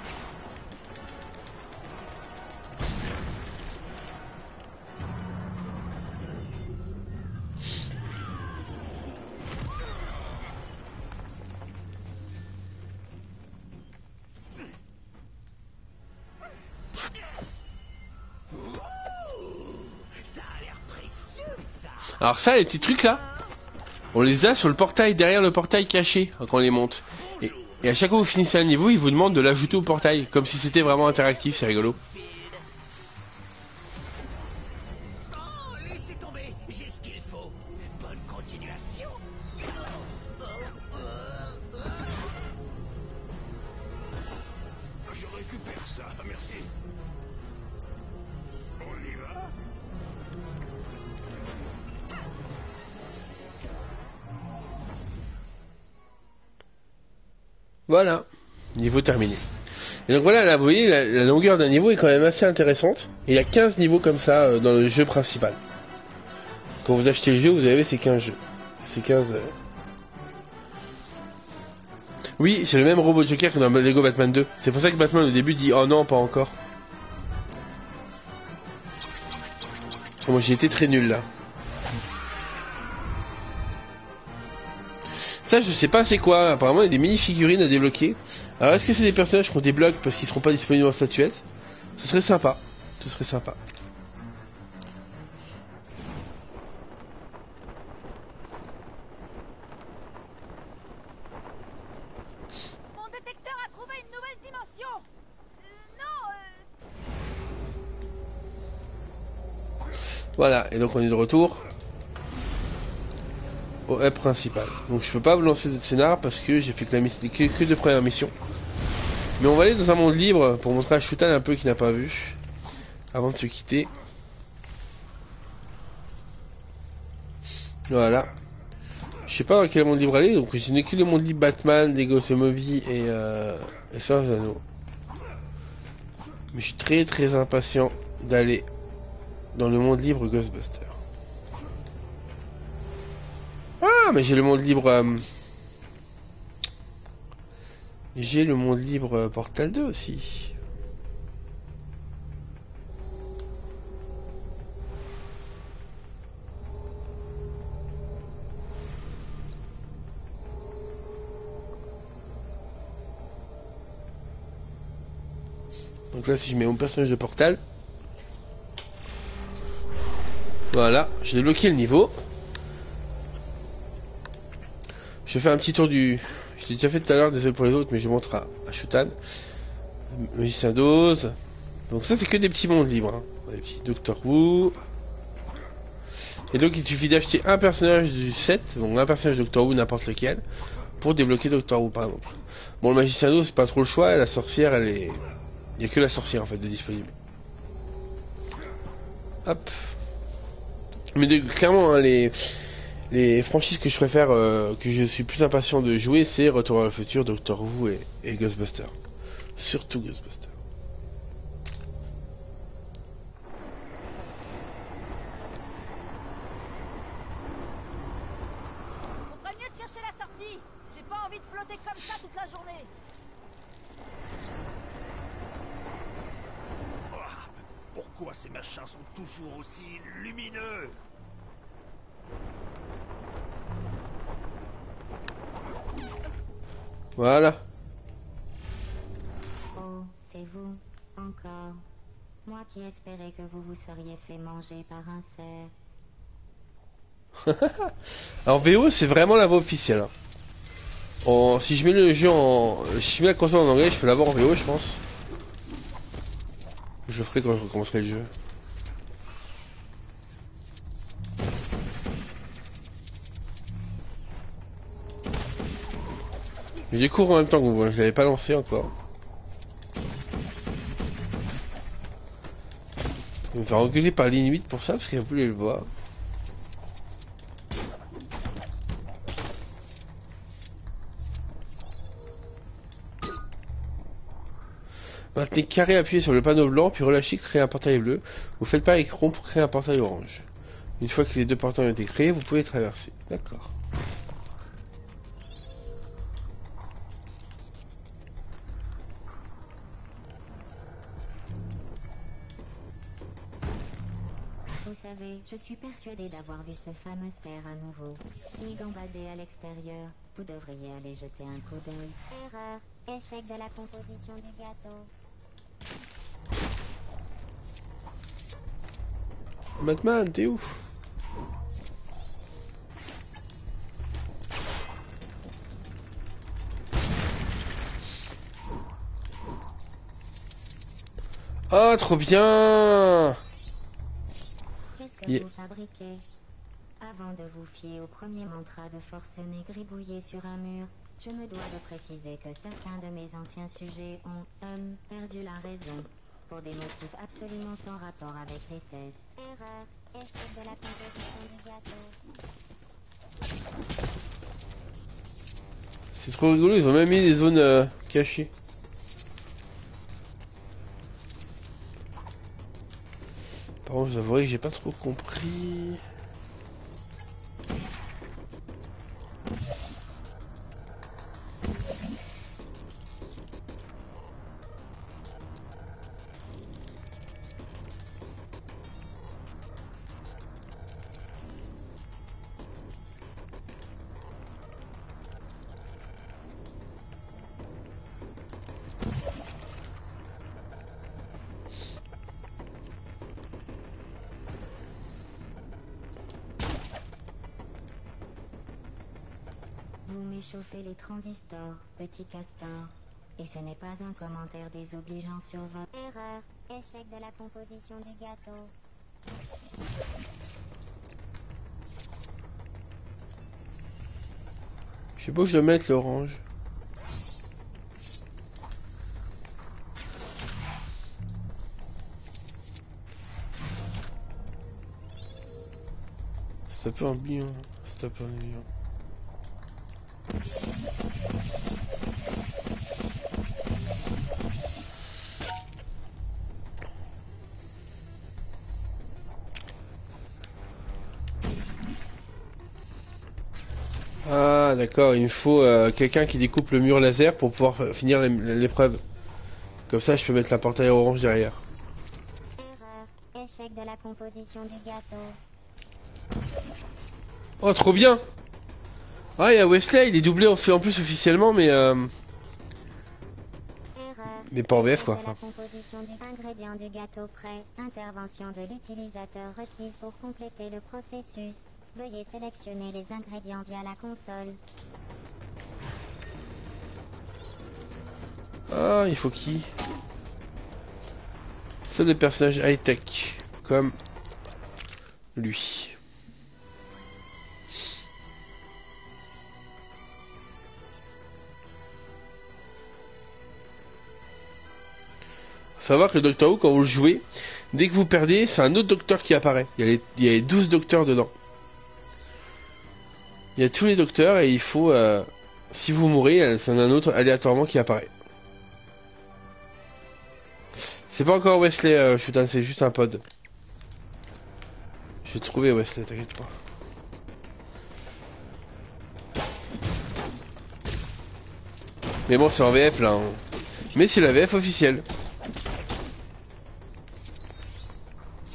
A: Alors ça, les petits trucs là, on les a sur le portail, derrière le portail caché quand on les monte. Et à chaque fois que vous finissez un niveau, ils vous demandent de l'ajouter au portail, comme si c'était vraiment interactif, c'est rigolo.
H: Oh, laissez tomber.
F: récupère ça, merci. On y va?
A: Voilà, niveau terminé. Et donc voilà, là vous voyez, la longueur d'un niveau est quand même assez intéressante. Il y a 15 niveaux comme ça dans le jeu principal. Quand vous achetez le jeu, vous avez ces 15 jeux. C'est 15... Oui, c'est le même robot Joker que dans Lego Batman 2. C'est pour ça que Batman au début dit oh non, pas encore. Moi j'ai été très nul là. Ça je sais pas c'est quoi, apparemment il y a des mini-figurines à débloquer. Alors est-ce que c'est des personnages qu'on débloque parce qu'ils seront pas disponibles en statuette? Ce serait sympa. Ce serait sympa.
C: Mon détecteur a trouvé une nouvelle dimension.
A: Voilà, et donc on est de retour au hub principal. Donc je peux pas vous lancer de scénar parce que j'ai fait que deux premières missions. Mais on va aller dans un monde libre pour montrer à Shutan un peu qui n'a pas vu avant de se quitter. Voilà. Je sais pas dans quel monde libre aller, donc je n'ai que le monde libre Batman, Lego Movie et Seigneur des Anneaux. Mais je suis très très impatient d'aller dans le monde libre Ghostbusters. Ah, mais j'ai le monde libre... J'ai le monde libre Portal 2 aussi. Donc là, si je mets mon personnage de Portal... Voilà, j'ai débloqué le niveau. Je vais faire un petit tour du... Je l'ai déjà fait tout à l'heure, désolé pour les autres, mais je montre à Shutan. Magicien d'Oz. Donc ça, c'est que des petits mondes libres. Hein. Des petits Doctor Who. Et donc, il suffit d'acheter un personnage du set, donc un personnage Doctor Who, n'importe lequel, pour débloquer Doctor Who, par exemple. Bon, le Magicien d'Oz, c'est pas trop le choix, et la sorcière, elle est... Il n'y a que la sorcière, en fait, de disponible. Hop. Mais clairement, hein, les franchises que je préfère, que je suis plus impatient de jouer, c'est Retour vers le futur, Doctor Who et Ghostbusters. Surtout Ghostbusters.
C: On ferait mieux de chercher la sortie. J'ai pas envie de flotter comme ça toute la journée.
F: Oh, pourquoi ces machins sont toujours aussi lumineux?
A: Voilà.
I: Oh, c'est vous, encore. Moi qui espérais que vous vous seriez fait manger par un cerf.
A: Alors VO, c'est vraiment la voix officielle. Hein. Si je mets le jeu en... Si je mets la console en anglais, je peux l'avoir en VO, je pense. Je le ferai quand je recommencerai le jeu. Je découvre en même temps que vous, je l'avais pas lancé encore. Je vais me faire engueuler par ligne 8 pour ça, parce qu'elle voulait le voir. Maintenez carré appuyé sur le panneau blanc, puis relâchez, créer un portail bleu. Vous faites pas avec rond pour créer un portail orange. Une fois que les deux portails ont été créés, vous pouvez traverser. D'accord.
I: Vous savez, je suis persuadée d'avoir vu ce fameux cerf à nouveau. Il gambadait à l'extérieur. Vous devriez aller jeter un coup d'œil. Erreur. Échec de la composition du gâteau.
A: Batman, t'es où? Oh, trop bien!
I: Qu'est-ce que vous fabriquez? Avant de vous fier au premier mantra de forcené gribouillé sur un mur, Je me dois de préciser que certains de mes anciens sujets ont, perdu la raison. Pour des motifs absolument sans rapport avec les thèses. Erreur. Échec de la composition du gâteau.
A: C'est trop rigolo, ils ont même mis des zones cachées. Par contre, vous avouerez que j'ai pas trop compris.
I: Vous m'échauffez les transistors, petit castor. Et ce n'est pas un commentaire désobligeant sur votre erreur. Échec de la composition du gâteau.
A: Je sais pas où je dois mettre l'orange. C'est un peu un bien. C'est un peu un bien. Ah d'accord, il me faut quelqu'un qui découpe le mur laser pour pouvoir finir l'épreuve. Comme ça je peux mettre la portail orange derrière.
I: Erreur. Échec de la composition du gâteau.
A: Oh trop bien. Ah il y a Wesley, il est doublé en plus officiellement mais pas en VF quoi.
I: La composition du ingrédient du gâteau prêt. Intervention de l'utilisateur requise pour compléter le processus. Veuillez sélectionner les ingrédients via la console.
A: Ah il faut qui? Seuls des personnages high-tech comme lui. Faut savoir que le Docteur Who, quand vous le jouez, dès que vous perdez, c'est un autre docteur qui apparaît. Il y a les 12 docteurs dedans. Il y a tous les docteurs et il faut... si vous mourrez, c'est un autre aléatoirement qui apparaît. C'est pas encore Wesley, Shutan, c'est juste un pod. J'ai trouvé Wesley, t'inquiète pas. Mais bon, c'est en VF là. Hein. Mais c'est la VF officielle.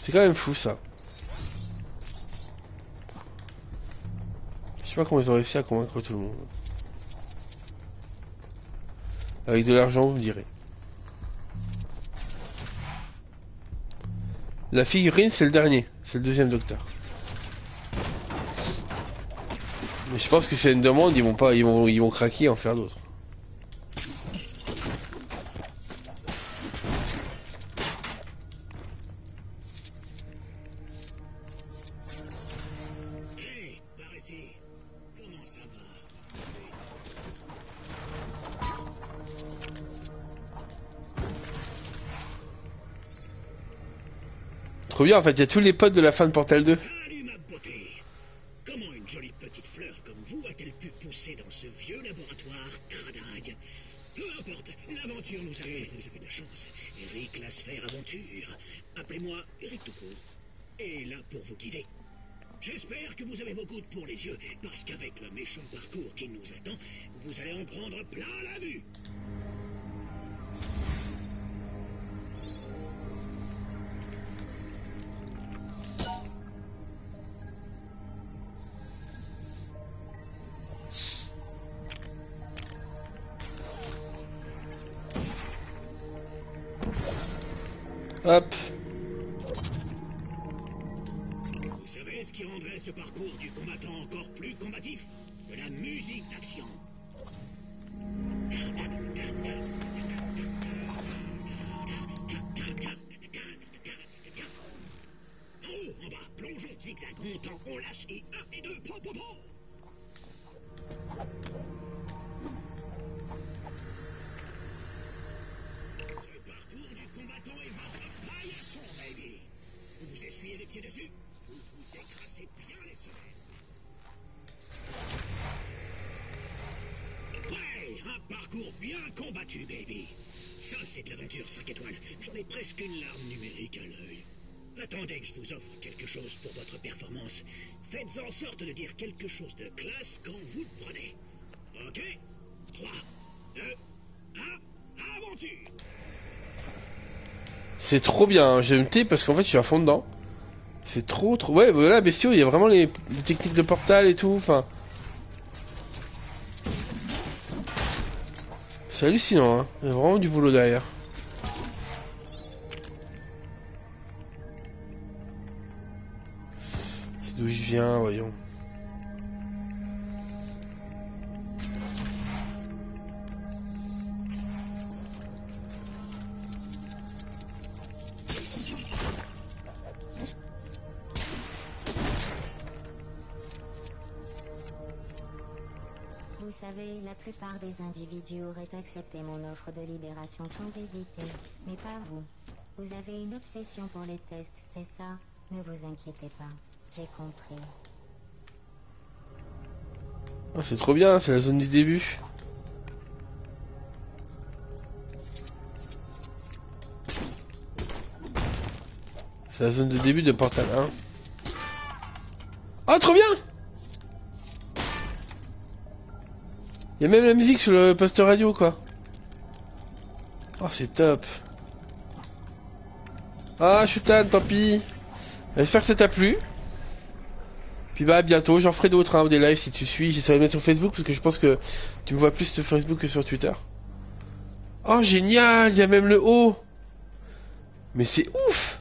A: C'est quand même fou ça. Je sais pas comment ils ont réussi à convaincre tout le monde. Avec de l'argent, vous me direz. La figurine, c'est le dernier. C'est le deuxième docteur. Mais je pense que c'est une demande, ils vont craquer et en faire d'autres. Trop bien, en fait, il y a tous les potes de la fin de Portal 2.
G: Salut ma beauté. Comment une jolie petite fleur comme vous a-t-elle pu pousser dans ce vieux laboratoire cradaille? Peu importe, l'aventure nous arrive, vous avez de la chance. Eric la sphère aventure. Appelez-moi Eric tout court. Et là pour vous guider. J'espère que vous avez vos gouttes pour les yeux, parce qu'avec le méchant parcours qui nous attend, vous allez en prendre plein la vue.
A: Hop.
G: Vous savez ce qui rendrait ce parcours du combattant encore plus combatif? De la musique d'action. En haut, en bas, plongeons, zigzag, montant, on lâche et 1 et 2, pro. montez dessus, vous vous décrassez bien les semelles. Ouais, un parcours bien combattu, baby. Ça, c'est de l'aventure 5 étoiles. J'en ai presque une larme numérique à l'œil. Attendez que je vous offre quelque chose pour votre performance. Faites en sorte de dire quelque chose de classe quand vous le prenez. Ok? 3, 2, 1, aventure!
A: C'est trop bien, j'ai noté parce qu'en fait je suis à fond dedans. C'est trop. Ouais, voilà, bestiaux, il y a vraiment les techniques de portal et tout, enfin. C'est hallucinant, hein. Il y a vraiment du boulot derrière. C'est d'où je viens, voyons.
I: Vous savez, la plupart des individus auraient accepté mon offre de libération sans hésiter. Mais pas vous. Vous avez une obsession pour les tests, c'est ça? Ne vous inquiétez pas. J'ai compris.
A: Ah, c'est trop bien, c'est la zone du début. C'est la zone de début de Portal 1. Oh, trop bien! Il y a même la musique sur le poste radio, quoi. Oh, c'est top. Ah, Shutan, tant pis. J'espère que ça t'a plu. Puis bah, à bientôt. J'en ferai d'autres, hein, des lives si tu suis. J'essaierai de mettre sur Facebook parce que je pense que tu me vois plus sur Facebook que sur Twitter. Oh, génial! Il y a même le haut. Mais c'est ouf!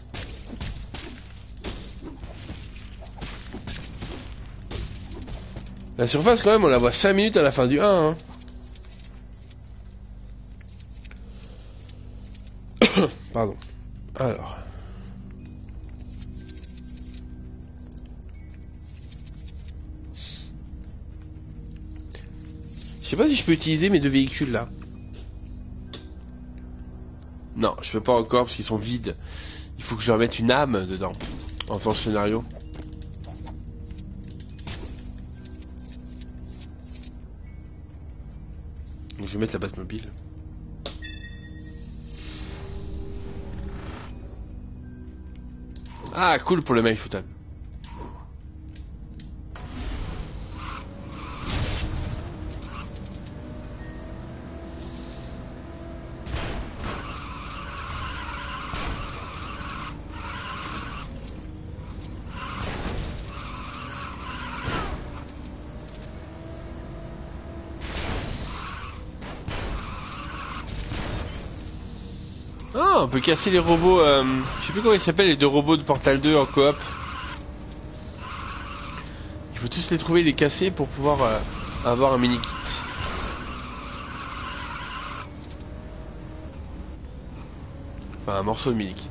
A: La surface, quand même, on la voit 5 minutes à la fin du 1. Hein. Pardon. Alors. Je sais pas si je peux utiliser mes deux véhicules là. Non, je peux pas encore parce qu'ils sont vides. Il faut que je leur mette une âme dedans. En tant que scénario. Donc je vais mettre la Batmobile. Ah, cool pour le Maïfoutan. Ah, on peut casser les robots, je sais plus comment ils s'appellent, les deux robots de Portal 2 en coop. Il faut tous les trouver et les casser pour pouvoir avoir un mini-kit. Enfin, un morceau de mini-kit.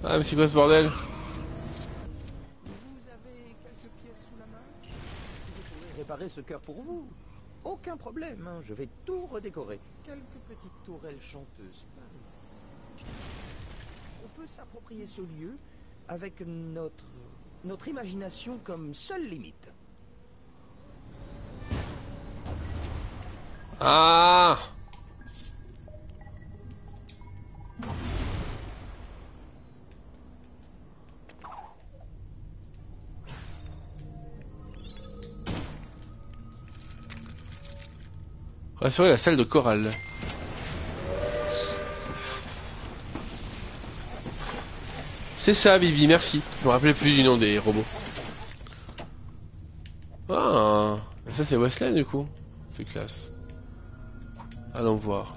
A: Ah, mais c'est quoi ce bordel?
H: Vous avez quelques pièces sous la main? Je pourrais réparer ce cœur pour vous. Aucun problème, hein, je vais tout redécorer. Quelques petites tourelles chanteuses par ici. On peut s'approprier ce lieu avec notre imagination comme seule limite.
A: Ah! Rassurer la salle de chorale. C'est ça, Bibi, merci. Je me rappelais plus du nom des robots. Ah, Ça c'est Wesley du coup. C'est classe. Allons voir.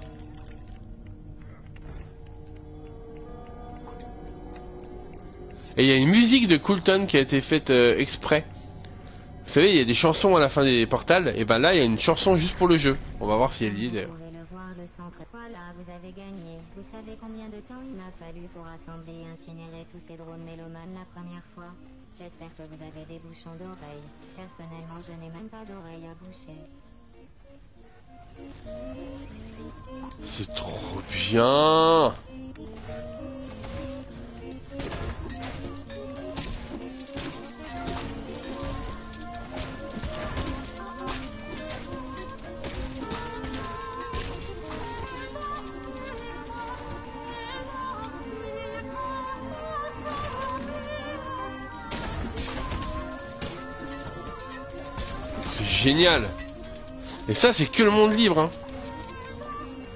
A: Et il y a une musique de Coulton qui a été faite exprès. Vous savez, il y a des chansons à la fin des portals, et ben là il y a une chanson juste pour le jeu. On va voir si elle y est d'ailleurs.
I: Vous pouvez le voir, le centre. Voilà, vous avez gagné. Vous savez combien de temps il m'a fallu pour assembler et incinérer tous ces drones mélomanes la première fois? J'espère que vous avez des bouchons d'oreilles. Personnellement, je n'ai même pas d'oreilles à boucher.
A: C'est trop bien. C'est génial. Et ça c'est que le monde libre hein.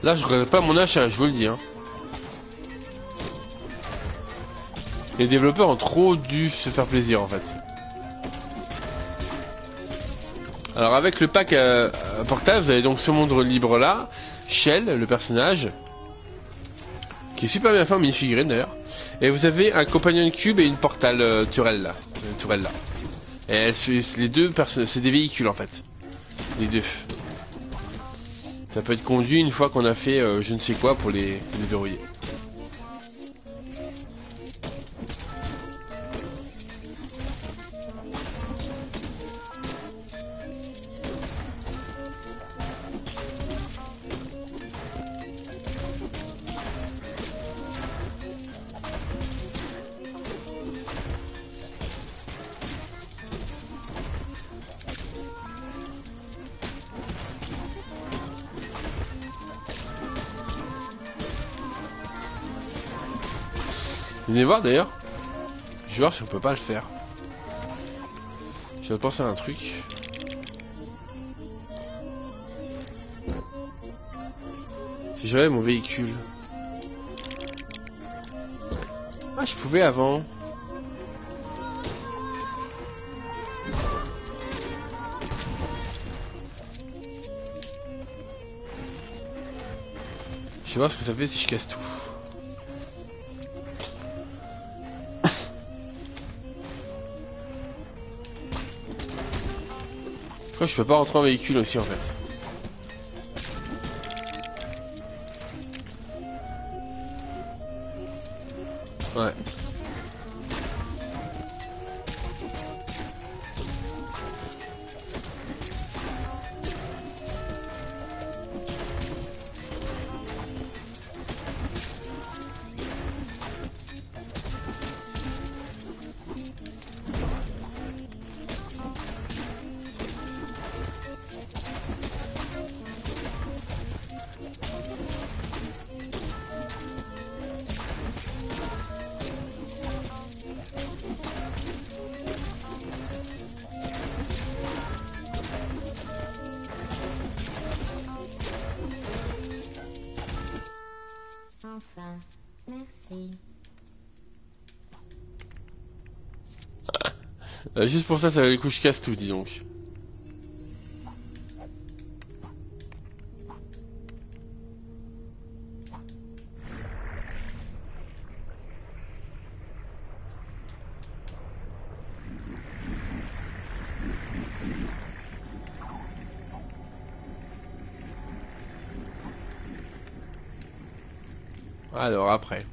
A: Là je regrette pas mon achat, je vous le dis hein. Les développeurs ont trop dû se faire plaisir en fait. Alors avec le pack portable, vous avez donc ce monde libre là, Shell, le personnage, qui est super bien fait en mini-figurine d'ailleurs. Et vous avez un compagnon cube et une portal tourelle là. Et les deux c'est des véhicules en fait. Les deux. Ça peut être conduit une fois qu'on a fait je ne sais quoi pour les verrouiller. Venez voir d'ailleurs. Je vais voir si on peut pas le faire. Je viens de penser à un truc. Si j'avais mon véhicule. Ah, je pouvais avant. Je vais voir ce que ça fait si je casse tout. Pourquoi je peux pas rentrer en véhicule aussi en fait? Ouais.
I: Enfin, merci.
A: Juste pour ça, ça valait le coup, je casse tout, dis donc. Alors après.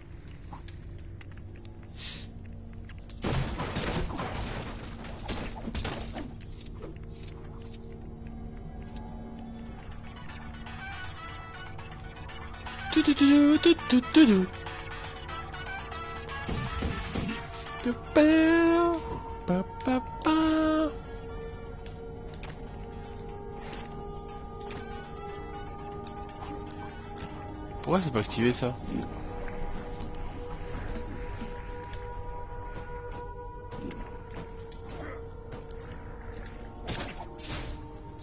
A: Pourquoi c'est pas activé ça?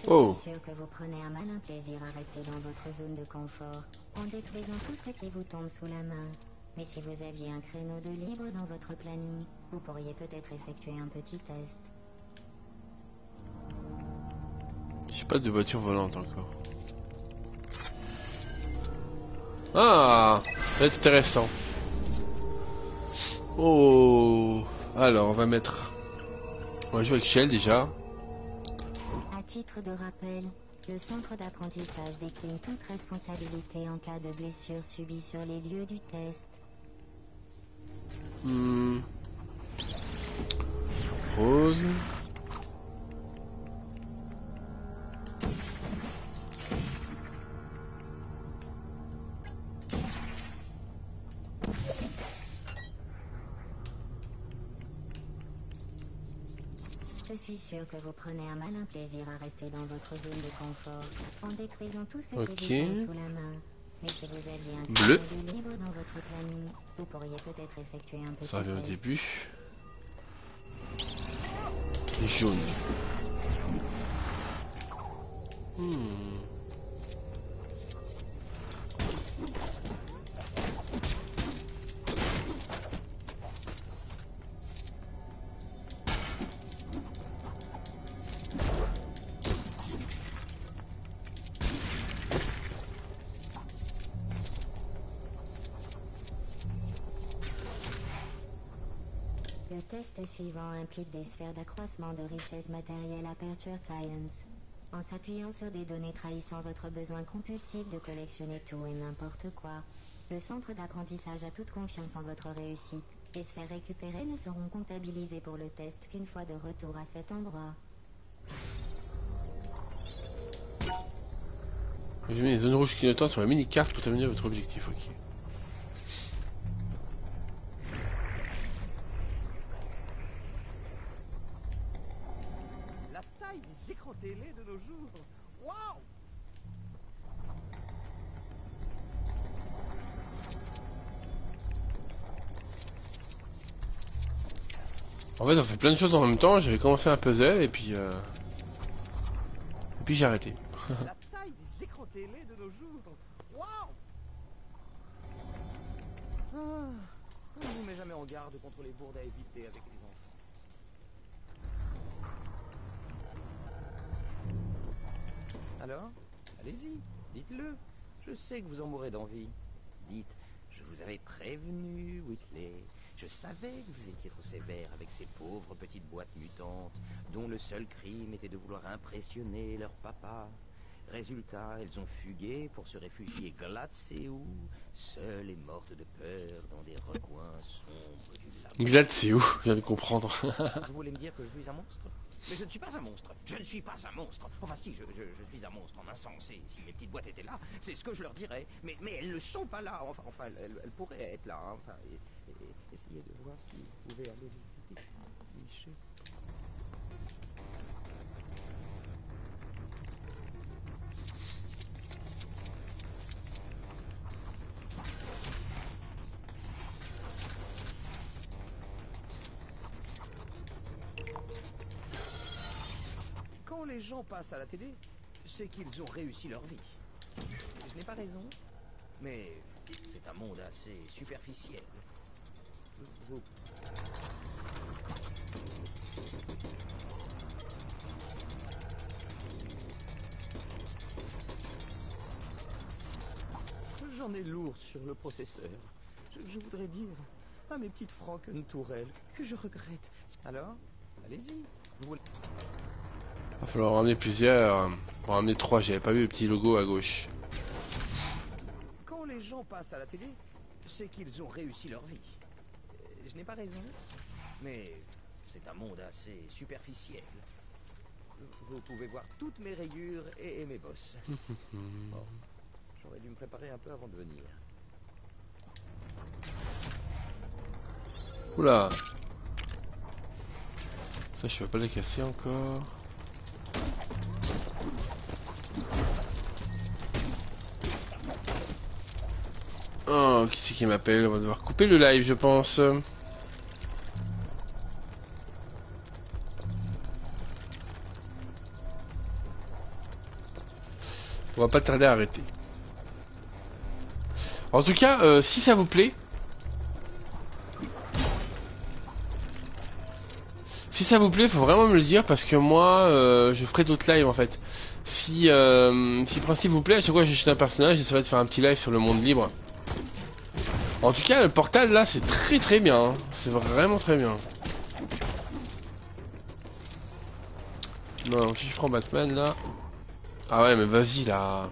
I: Je suis sûr que vous prenez un malin plaisir à rester dans votre zone de confort, en détruisant tout ce qui vous tombe sous la main. Mais si vous aviez un créneau de libre dans votre planning, vous pourriez peut-être effectuer un petit test.
A: J'ai pas de voiture volante encore. Ah, ça va être intéressant. Oh, alors on va mettre. On va jouer avec Shell déjà.
I: À titre de rappel, le centre d'apprentissage décline toute responsabilité en cas de blessure subie sur les lieux du test.
A: Rose.
I: Je suis sûr que vous prenez un malin plaisir à rester dans votre zone de confort, en détruisant tout ce
A: Ok.
I: qui vous tombe sous la main. Mais si vous aviez un
A: Bleu.
I: créneau libre dans votre planning, vous pourriez peut-être effectuer un petit
A: Ça revient au
I: test.
A: début. Et jaune.
I: Le test suivant implique des sphères d'accroissement de richesse matérielle Aperture Science. En s'appuyant sur des données trahissant votre besoin compulsif de collectionner tout et n'importe quoi, le centre d'apprentissage a toute confiance en votre réussite. Les sphères récupérées ne seront comptabilisées pour le test qu'une fois de retour à cet endroit.
A: Examinez les zones rouges clignotantes sur la mini-carte pour terminer votre objectif. Ok.
H: La taille des écrans télé de nos jours. Waouh!
A: En fait, on fait plein de choses en même temps. J'avais commencé un puzzle et puis j'ai arrêté.
H: La taille des écrans télé de nos jours. Waouh! On ne vous met jamais en garde contre les bourdes à éviter avec les enfants. Alors, allez-y, dites-le. Je sais que vous en mourrez d'envie. Dites, je vous avais prévenu, Whitley. Je savais que vous étiez trop sévère avec ces pauvres petites boîtes mutantes, dont le seul crime était de vouloir impressionner leur papa. Résultat, elles ont fugué pour se réfugier glacées où, seules et mortes de peur dans des recoins sombres du lac.
A: Glad, c'est où? Je viens de comprendre.
H: Vous voulez me dire que je suis un monstre? Mais je ne suis pas un monstre. Je ne suis pas un monstre. Enfin si, je suis un monstre en un sens. Et si mes petites boîtes étaient là, c'est ce que je leur dirais. Mais elles ne sont pas là. Enfin elles pourraient être là. Hein. Enfin, essayez de voir si vous pouvez aller les dénicher. Quand les gens passent à la télé, c'est qu'ils ont réussi leur vie. Je n'ai pas raison, mais c'est un monde assez superficiel. Vous... J'en ai lourd sur le processeur. Je voudrais dire à mes petites Frankentourelles que je regrette. Alors, allez-y. Vous...
A: Va falloir en ramener plusieurs. On va en ramener 3, j'avais pas vu le petit logo à gauche.
H: Quand les gens passent à la télé, c'est qu'ils ont réussi leur vie. Je n'ai pas raison, mais c'est un monde assez superficiel. Vous pouvez voir toutes mes rayures et mes bosses. Bon, j'aurais dû me préparer un peu avant de venir.
A: Oula. Ça, je vais pas les casser encore. Oh, qui c'est qui m'appelle? On va devoir couper le live, je pense. On va pas tarder à arrêter. En tout cas, si ça vous plaît, Si ça vous plaît, faut vraiment me le dire parce que moi, je ferai d'autres lives en fait. Si le principe vous plaît, à chaque fois que j'achète un personnage, j'essaierai de faire un petit live sur le monde libre. En tout cas, le portal là, c'est très très bien. Hein. C'est vraiment très bien. Non, si je prends Batman là. Ah ouais, mais vas-y là.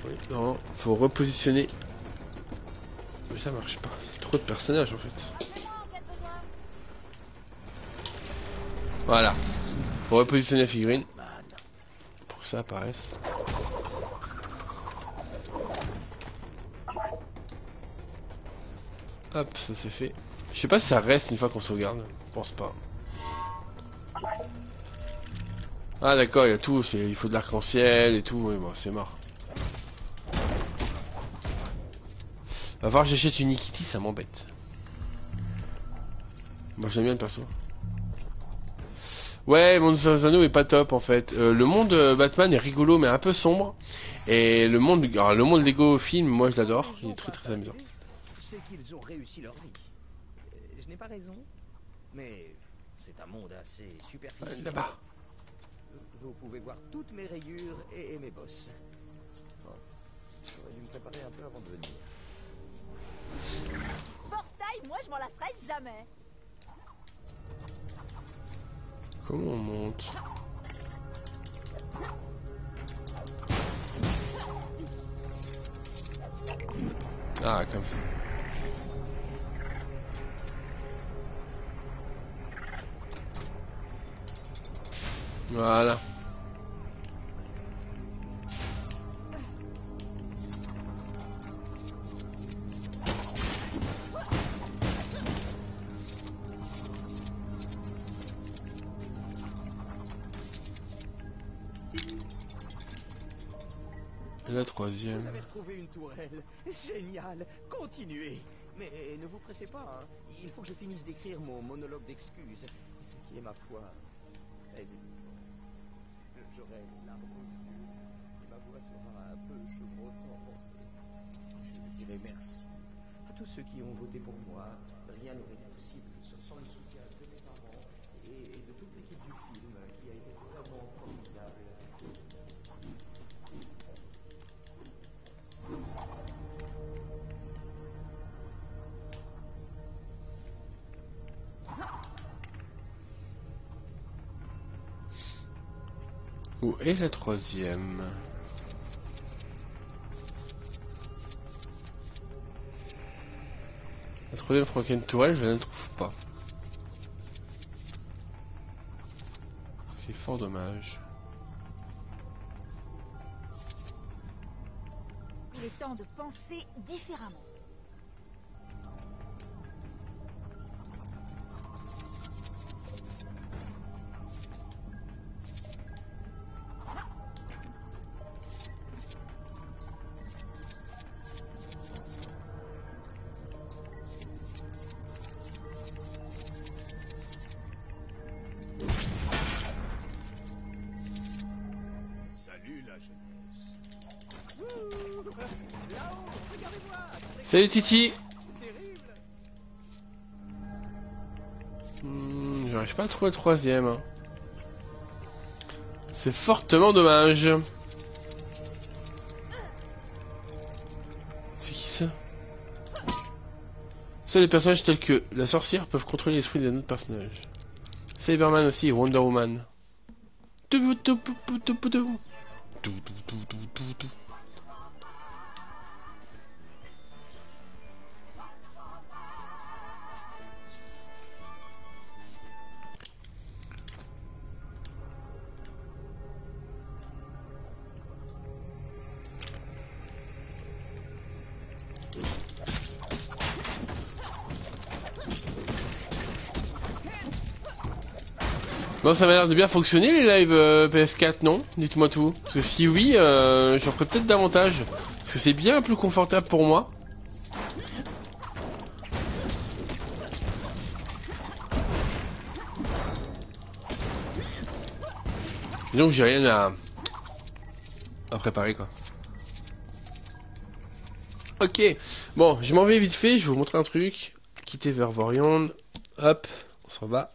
A: Oui, non, faut repositionner. Mais ça marche pas. Trop de personnages en fait. Voilà. Faut repositionner la figurine. Pour que ça apparaisse. Hop, ça c'est fait. Je sais pas si ça reste une fois qu'on sauvegarde. Je pense pas. Ah d'accord, il y a tout. Il faut de l'arc-en-ciel et tout. Oui, bon, c'est mort. Va falloir que j'achète une Nikiti, ça m'embête. Moi j'aime bien le perso. Ouais, mon Anneaux est pas top en fait. Le monde Batman est rigolo mais un peu sombre. Et le monde Lego film, moi je l'adore. Il est très très amusant.
H: C'est qu'ils ont réussi leur vie. Je n'ai pas raison, mais c'est un monde assez superficiel.
A: Là-bas.
H: Vous pouvez voir toutes mes rayures et mes bosses. Bon, j'aurais dû me préparer un peu avant de venir.
C: Portail, moi je m'en lasserai jamais.
A: Comment on monte? Ah, comme ça. Voilà. La troisième.
H: Vous avez retrouvé une tourelle. Génial. Continuez. Mais ne vous pressez pas. Hein. Il faut que je finisse d'écrire mon monologue d'excuses, qui est ma foi très émouvant. J'aurai les larmes aux yeux et ma voix sera un peu chevrotante. Je dirai merci à tous ceux qui ont voté pour moi. Rien n'aurait été possible sans le soutien de mes parents et de toute l'équipe du film qui a été vraiment formidable.
A: Où est la troisième? La troisième franquine tourelle, je ne la trouve pas. C'est fort dommage.
C: Il est temps de penser différemment.
A: Salut Titi. J'arrive pas à trouver le troisième. Hein. C'est fortement dommage. C'est qui ça? Seuls les personnages tels que la sorcière peuvent contrôler l'esprit d'un autre personnage. Cyberman aussi et Wonder Woman. Bon, ça m'a l'air de bien fonctionner les lives PS4, non? Dites-moi tout. Parce que si oui, j'en ferai peut-être davantage. Parce que c'est bien plus confortable pour moi. Et donc j'ai rien à préparer quoi. Ok, bon, je m'en vais vite fait, je vais vous montrer un truc. Quitter Vervorion, hop, on s'en va.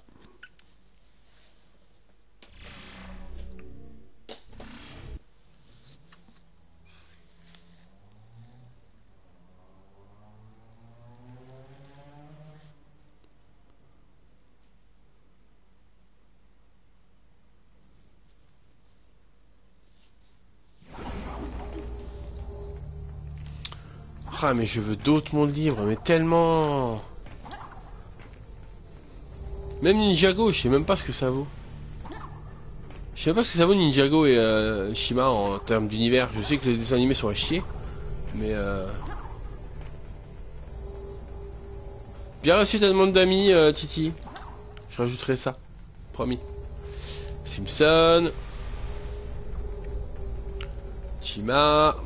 A: Ah mais je veux d'autres mondes libres, mais tellement. Même Ninjago, je sais même pas ce que ça vaut. Je sais pas ce que ça vaut Ninjago et Shima en termes d'univers. Je sais que les dessins animés sont à chier, mais bien reçu ta demande d'amis, Titi. Je rajouterai ça, promis. Simpson, Shima,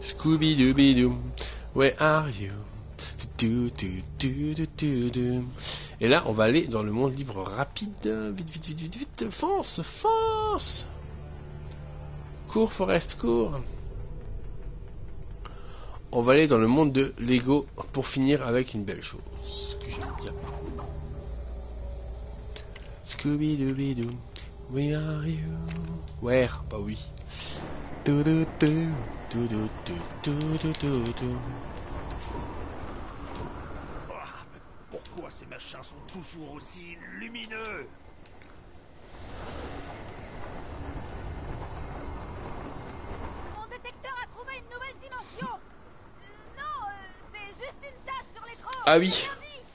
A: Scooby-Dooby-Doo, where are you? Et là, on va aller dans le monde libre rapide. Vite, vite, vite, vite, vite. Fonce, fonce. Cours, Forest, cours. On va aller dans le monde de Lego pour finir avec une belle chose. Que j'aime bien. Scooby-Dooby-Doo, where are you? Where? Bah oui.
F: Pourquoi ces machins sont toujours aussi lumineux?
C: Mon détecteur a trouvé une nouvelle dimension. Non, c'est juste une tache sur l'écran.
A: Ah oui.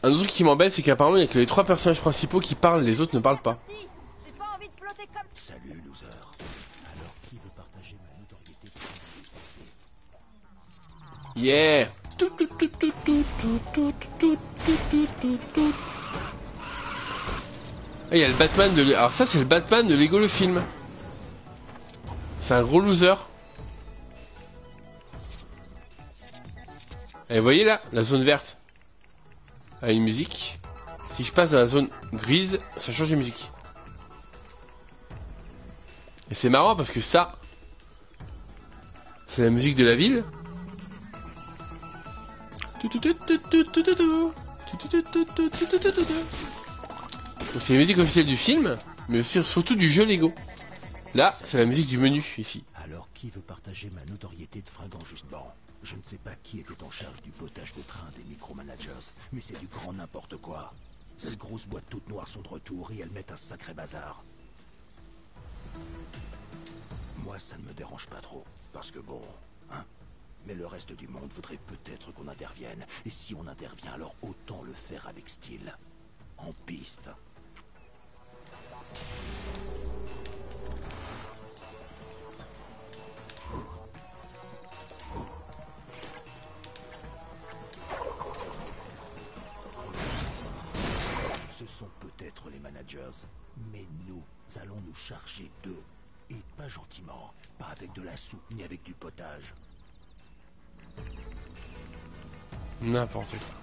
A: Un autre truc qui m'embête, c'est qu'apparemment il n'y a que les 3 personnages principaux qui parlent, les autres ne parlent pas.
C: J'ai pas envie de flotter comme...
B: Salut, loser. Alors, qui veut partager ma notoriété pour
A: Yeah. Et il y a le Batman de... Alors ça c'est le Batman de Lego le film. C'est un gros loser. Et vous voyez là, la zone verte a une musique. Si je passe dans la zone grise, ça change de musique. Et c'est marrant parce que ça, c'est la musique de la ville. Donc c'est la musique officielle du film, mais aussi surtout du jeu Lego. Là, c'est la musique du menu ici.
B: Alors, qui veut partager ma notoriété de fringant justement? Je ne sais pas qui était en charge du potage de train des micromanagers, mais c'est du grand n'importe quoi. Ces grosses boîtes toutes noires sont de retour et elles mettent un sacré bazar. Moi, ça ne me dérange pas trop, parce que bon, hein. Mais le reste du monde voudrait peut-être qu'on intervienne, et si on intervient, alors autant le faire avec style. En piste. Ce sont peut-être les managers, mais nous allons nous charger d'eux. Et pas gentiment, pas avec de la soupe ni avec du potage.
A: N'importe quoi.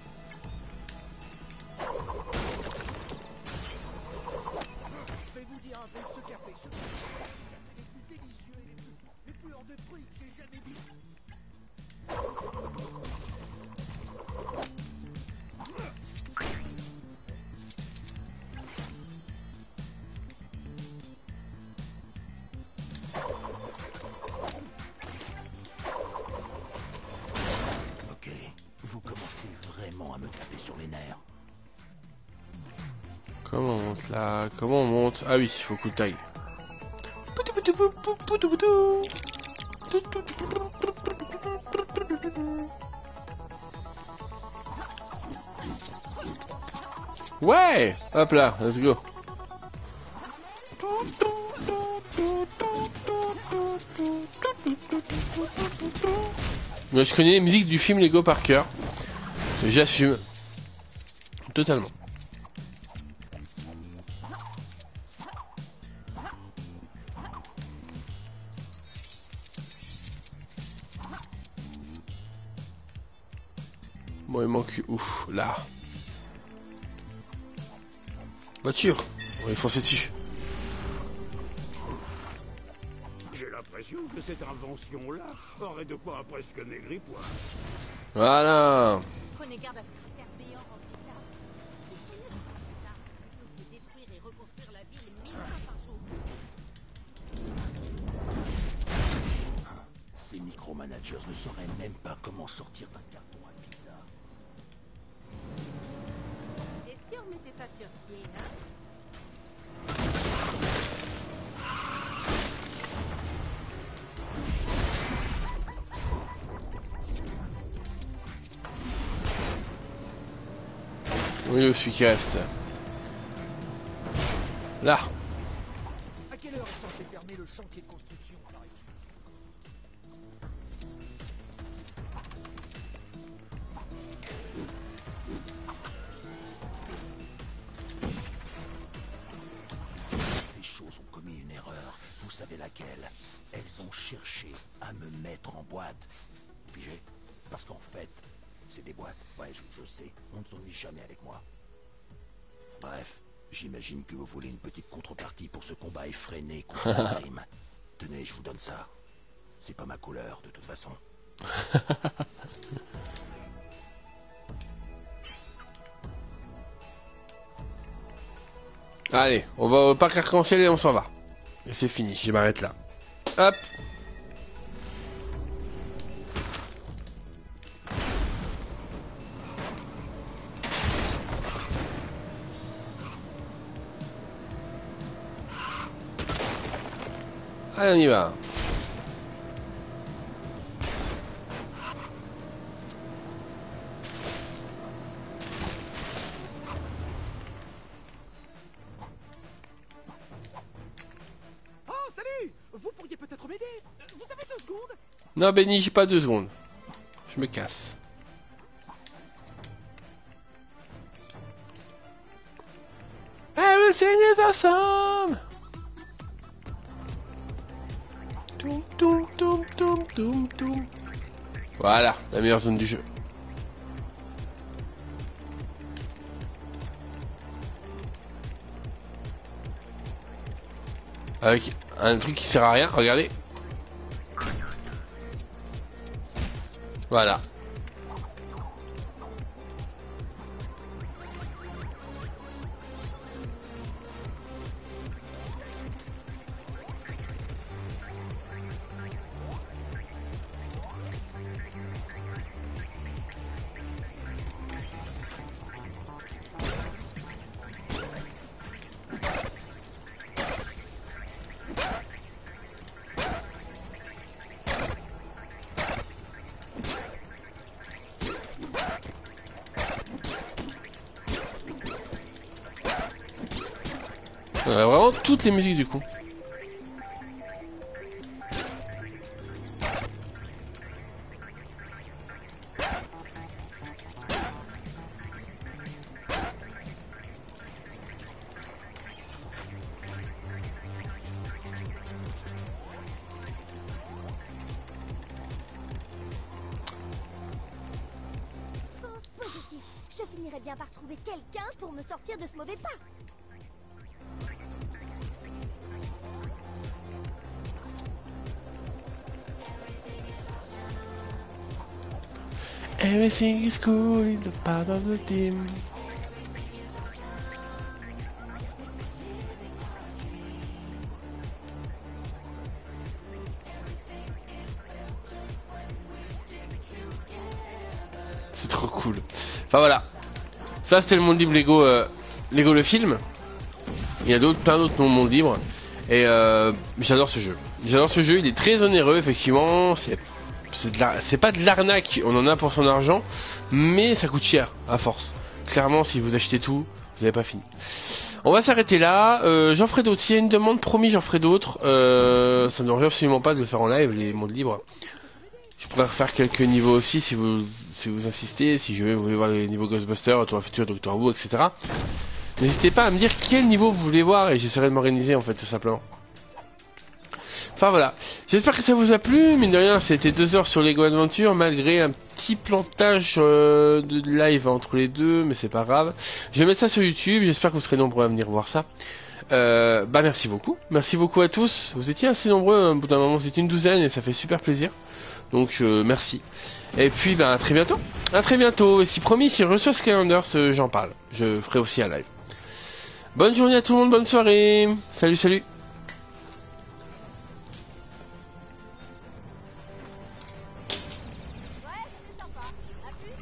F: Je vais vous dire un peu ce café. Ce café est les plus délicieux et les plus hors de prix que j'ai jamais vu.
B: Ok, vous commencez vraiment à me taper sur les nerfs.
A: Comment on monte là? Comment on monte? Ah oui, il faut cool tag. Ouais! Hop là, let's go. Moi je connais les musiques du film Lego par cœur. J'assume. Totalement. Bon, il manque... Ouf, là.
F: Voiture. On va y foncer dessus.
B: J'ai la
F: l'impression que cette invention-là aurait de quoi presque maigrir poids.
A: Voilà.
C: Prenez garde à ce cratère béant rempli de lave. C'est mieux de faire ça plutôt que de détruire et reconstruire la ville 1000 fois par jour.
B: Ces micromanagers ne sauraient même pas comment sortir d'un carton à pizza.
C: Et si on mettait ça sur pied, hein?
A: Oui, celui qui reste. Là.
F: À quelle heure est censé fermer le chantier de construction par ici?
B: Ces choses ont commis une erreur. Vous savez laquelle? Elles ont cherché à me mettre en boîte. Pigé? Parce qu'en fait, c'est des boîtes. Ouais, je sais. On ne s'ennuie jamais avec moi. Bref, j'imagine que vous voulez une petite contrepartie pour ce combat effréné contre le crime. Tenez, je vous donne ça. C'est pas ma couleur, de toute façon.
A: Allez, on va au parc arc-en-ciel et on s'en va. Et c'est fini, je m'arrête là. Hop. Allez, on y va.
F: Oh, salut! Vous pourriez peut-être m'aider? Vous avez 2 secondes?
A: Non, Benny, j'ai pas 2 secondes. Je me casse. Everything is awesome! Toum, toum, toum, toum, toum, toum. Voilà, la meilleure zone du jeu. Avec un truc qui sert à rien, regardez. Voilà. Vraiment toutes les musiques du coup.
C: Pense positif. Je finirai bien par trouver quelqu'un pour me sortir de ce mauvais pas.
A: Everything is cool in the part of the team. C'est trop cool. Enfin voilà. Ça c'était le monde libre Lego, Lego le film. Il y a plein d'autres mondes libres. Et j'adore ce jeu. J'adore ce jeu, il est très onéreux effectivement. C'est pas de l'arnaque, on en a pour son argent, mais ça coûte cher à force. Clairement, si vous achetez tout, vous n'avez pas fini. On va s'arrêter là. J'en ferai d'autres. S'il y a une demande, promis, j'en ferai d'autres. Ça ne revient absolument pas de le faire en live, les mondes libres. Je pourrais refaire quelques niveaux aussi si vous insistez. Si vous voulez voir les niveaux Ghostbusters, Tour Futur, Doctor Who, etc. N'hésitez pas à me dire quel niveau vous voulez voir et j'essaierai de m'organiser en fait, tout simplement. Enfin voilà, j'espère que ça vous a plu, mine de rien c'était 2 heures sur Lego Adventure malgré un petit plantage de live entre les deux, mais c'est pas grave. Je vais mettre ça sur YouTube, j'espère que vous serez nombreux à venir voir ça. Bah merci beaucoup. Merci beaucoup à tous. Vous étiez assez nombreux, au bout d'un moment, vous étiez une douzaine et ça fait super plaisir. Donc merci. Et puis bah à très bientôt. À très bientôt. Et si promis, si je reçois Skylanders, j'en parle. Je ferai aussi un live. Bonne journée à tout le monde, bonne soirée. Salut, salut.
C: Ouais, c'était sympa. À plus.